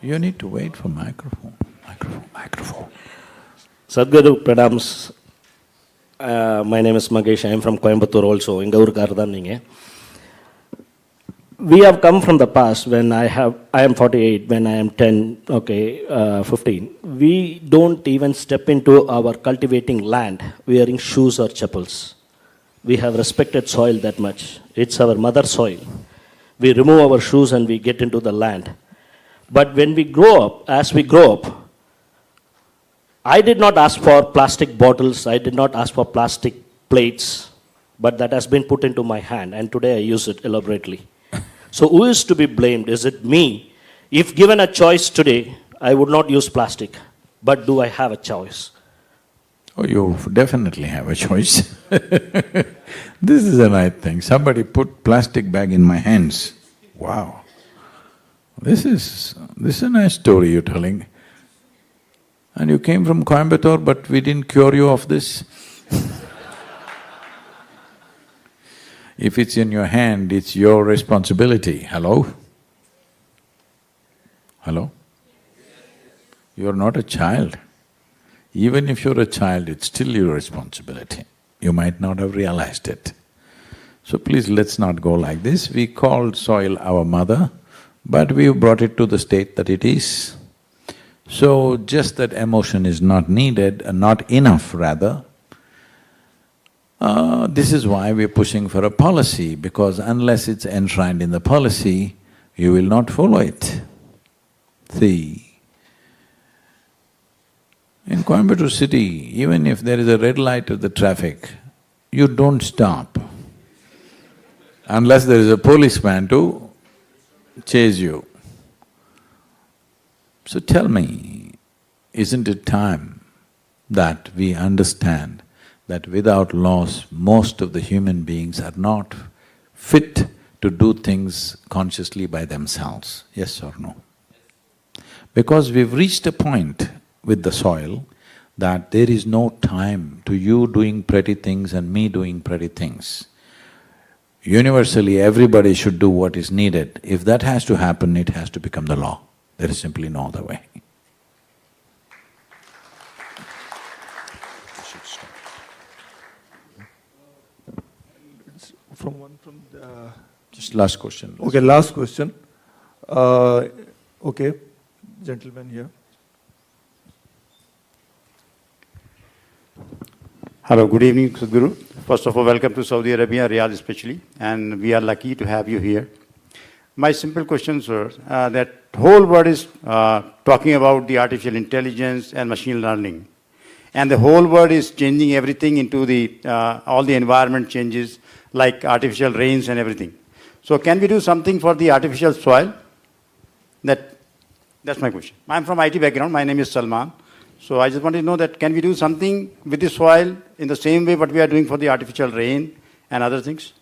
You need to wait for microphone. Sadguru Pradams. My name is Magesh, I am from Coimbatore also, in Gaur. We have come from the past when I am 48, when I am 10, 15. We don't even step into our cultivating land wearing shoes or chappals. We have respected soil that much. It's our mother soil. We remove our shoes and we get into the land. But when we grow up, as we grow up, I did not ask for plastic bottles, I did not ask for plastic plates, but that has been put into my hand and today I use it elaborately. So who is to be blamed? Is it me? If given a choice today, I would not use plastic, but do I have a choice? Oh, you definitely have a choice. This is a right thing. Somebody put plastic bag in my hands. Wow. This is a nice story you're telling. And you came from Coimbatore, but we didn't cure you of this. If it's in your hand, it's your responsibility. Hello? Hello? You're not a child. Even if you're a child, it's still your responsibility. You might not have realized it. So please, let's not go like this. We called soil our mother, but we've brought it to the state that it is. So just that emotion is not needed, not enough rather. This is why we're pushing for a policy, because unless it's enshrined in the policy, you will not follow it. See, in Coimbatore city, even if there is a red light of the traffic, you don't stop unless there is a policeman to chase you. So tell me, isn't it time that we understand that without laws, most of the human beings are not fit to do things consciously by themselves, yes or no? Because we've reached a point with the soil that there is no time to you doing pretty things and me doing pretty things. Universally, everybody should do what is needed. If that has to happen, it has to become the law. There is simply no other way. Just last question. Okay, last question. Okay, gentleman here. Hello, good evening, Sadhguru. First of all, welcome to Saudi Arabia, Riyadh especially, and we are lucky to have you here. My simple question, sir, that whole world is talking about the artificial intelligence and machine learning, and the whole world is changing everything into the all the environment changes like artificial rains and everything. So can we do something for the artificial soil? That's my question. I'm from IT background. My name is Salman. So I just wanted to know that can we do something with the soil in the same way what we are doing for the artificial rain and other things?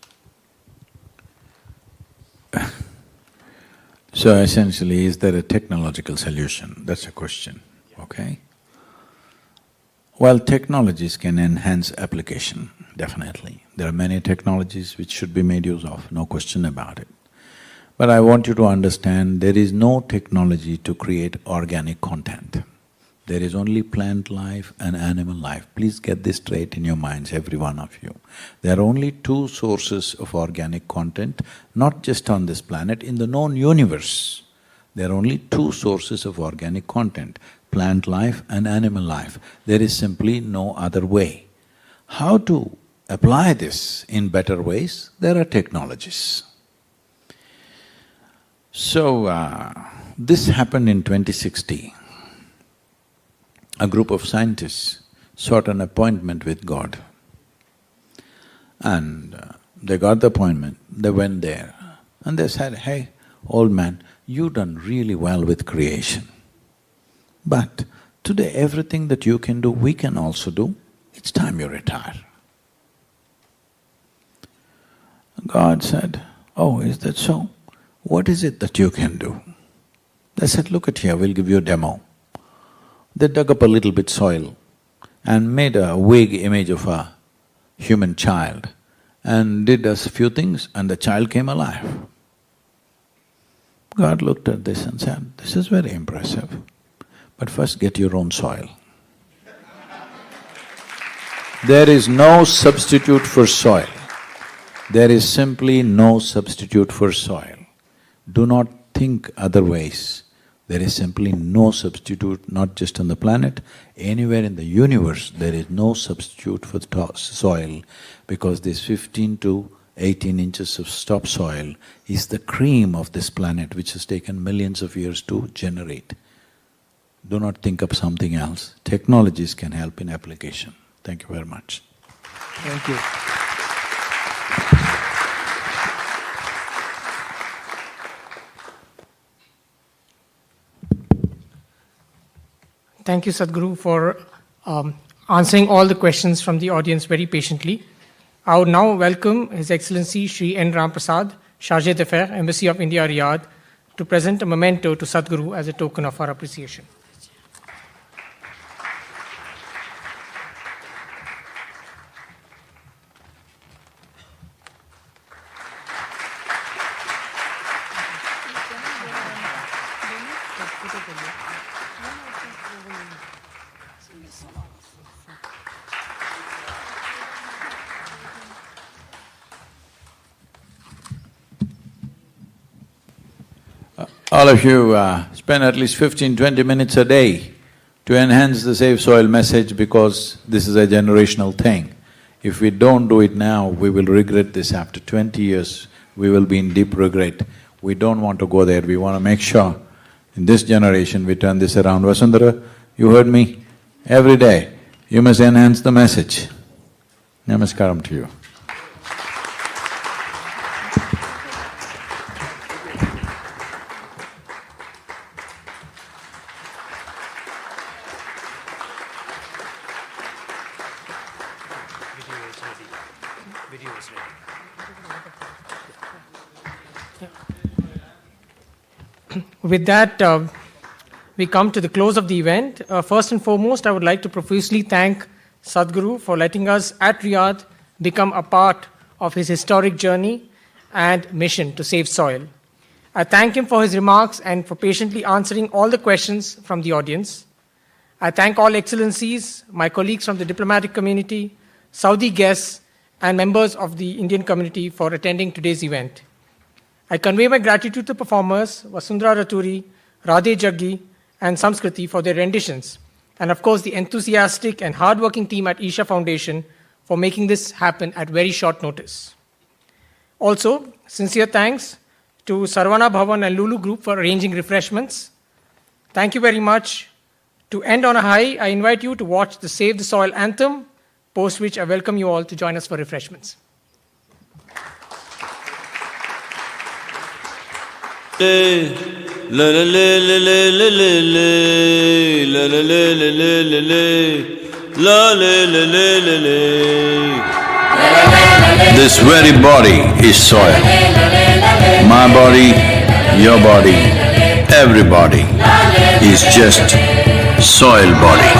So essentially, is there a technological solution? That's a question, okay? Well, technologies can enhance application, definitely. There are many technologies which should be made use of, no question about it. But I want you to understand there is no technology to create organic content. There is only plant life and animal life. Please get this straight in your minds, every one of you. There are only two sources of organic content, not just on this planet, in the known universe. There are only two sources of organic content, plant life and animal life. There is simply no other way. How to apply this in better ways? There are technologies. So, this happened in 2060. A group of scientists sought an appointment with God. And they got the appointment, they went there and they said, "Hey, old man, you've done really well with creation. But today everything that you can do, we can also do. It's time you retire." God said, "Oh, is that so? What is it that you can do?" They said, "Look at here, we'll give you a demo." They dug up a little bit soil and made a vague image of a human child and did a few things and the child came alive. God looked at this and said, "This is very impressive, but first get your own soil." There is no substitute for soil. There is simply no substitute for soil. Do not think otherwise. There is simply no substitute, not just on the planet, anywhere in the universe there is no substitute for soil, because this 15 to 18 inches of topsoil is the cream of this planet which has taken millions of years to generate. Do not think of something else. Technologies can help in application. Thank you very much. Thank you. Thank you, Sadhguru, for answering all the questions from the audience very patiently. I would now welcome His Excellency Shri N. Ram Prasad, Chargé d'Affaires, Embassy of India, Riyadh, to present a memento to Sadhguru as a token of our appreciation. All of you spend at least 15-20 minutes a day to enhance the Save Soil message, because this is a generational thing. If we don't do it now, we will regret this. After 20 years, we will be in deep regret. We don't want to go there. We want to make sure in this generation we turn this around. Vasundhara, you heard me? Every day, you must enhance the message. Namaskaram to you. With that, we come to the close of the event. First and foremost, I would like to profusely thank Sadhguru for letting us at Riyadh become a part of his historic journey and mission to save soil. I thank him for his remarks and for patiently answering all the questions from the audience. I thank all excellencies, my colleagues from the diplomatic community, Saudi guests, and members of the Indian community for attending today's event. I convey my gratitude to performers Vasundhara Raturi, Radhe Jaggi, and Samskriti for their renditions, and of course the enthusiastic and hardworking team at Isha Foundation for making this happen at very short notice. Also, sincere thanks to Sarvana Bhavan and Lulu Group for arranging refreshments. Thank you very much. To end on a high, I invite you to watch the Save the Soil anthem, post which I welcome you all to join us for refreshments. This very body is soil. My body, your body, everybody is just soil body.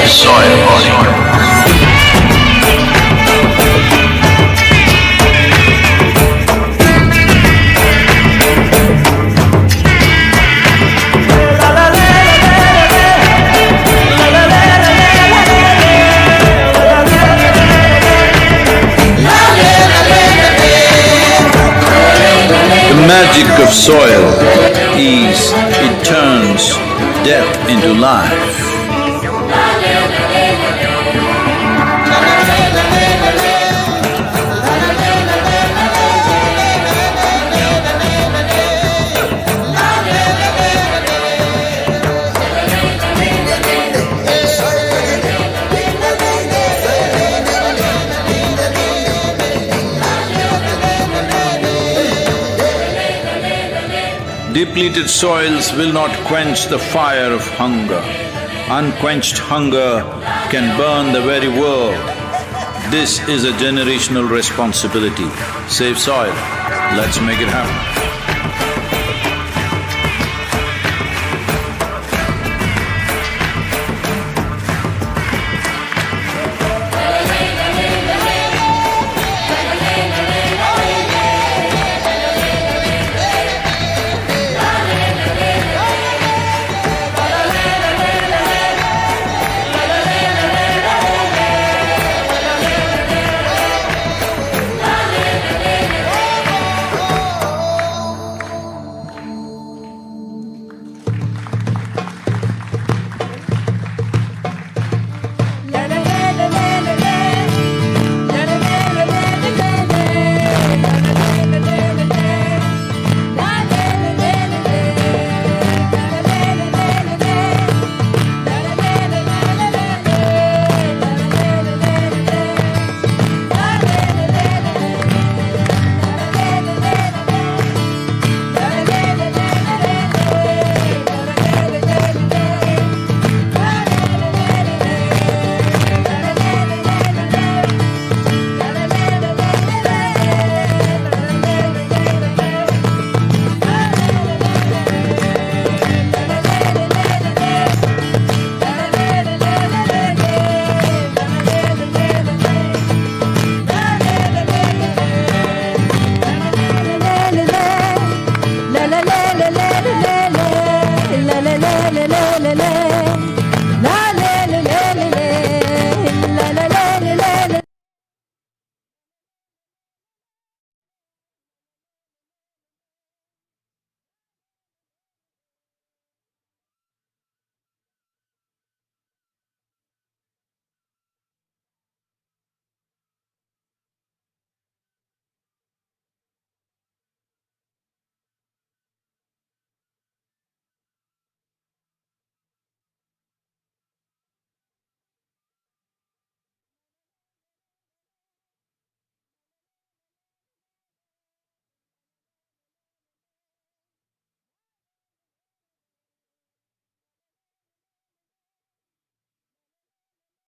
Soil body. The magic of soil is it turns death into life. Depleted soils will not quench the fire of hunger. Unquenched hunger can burn the very world. This is a generational responsibility. Save soil. Let's make it happen.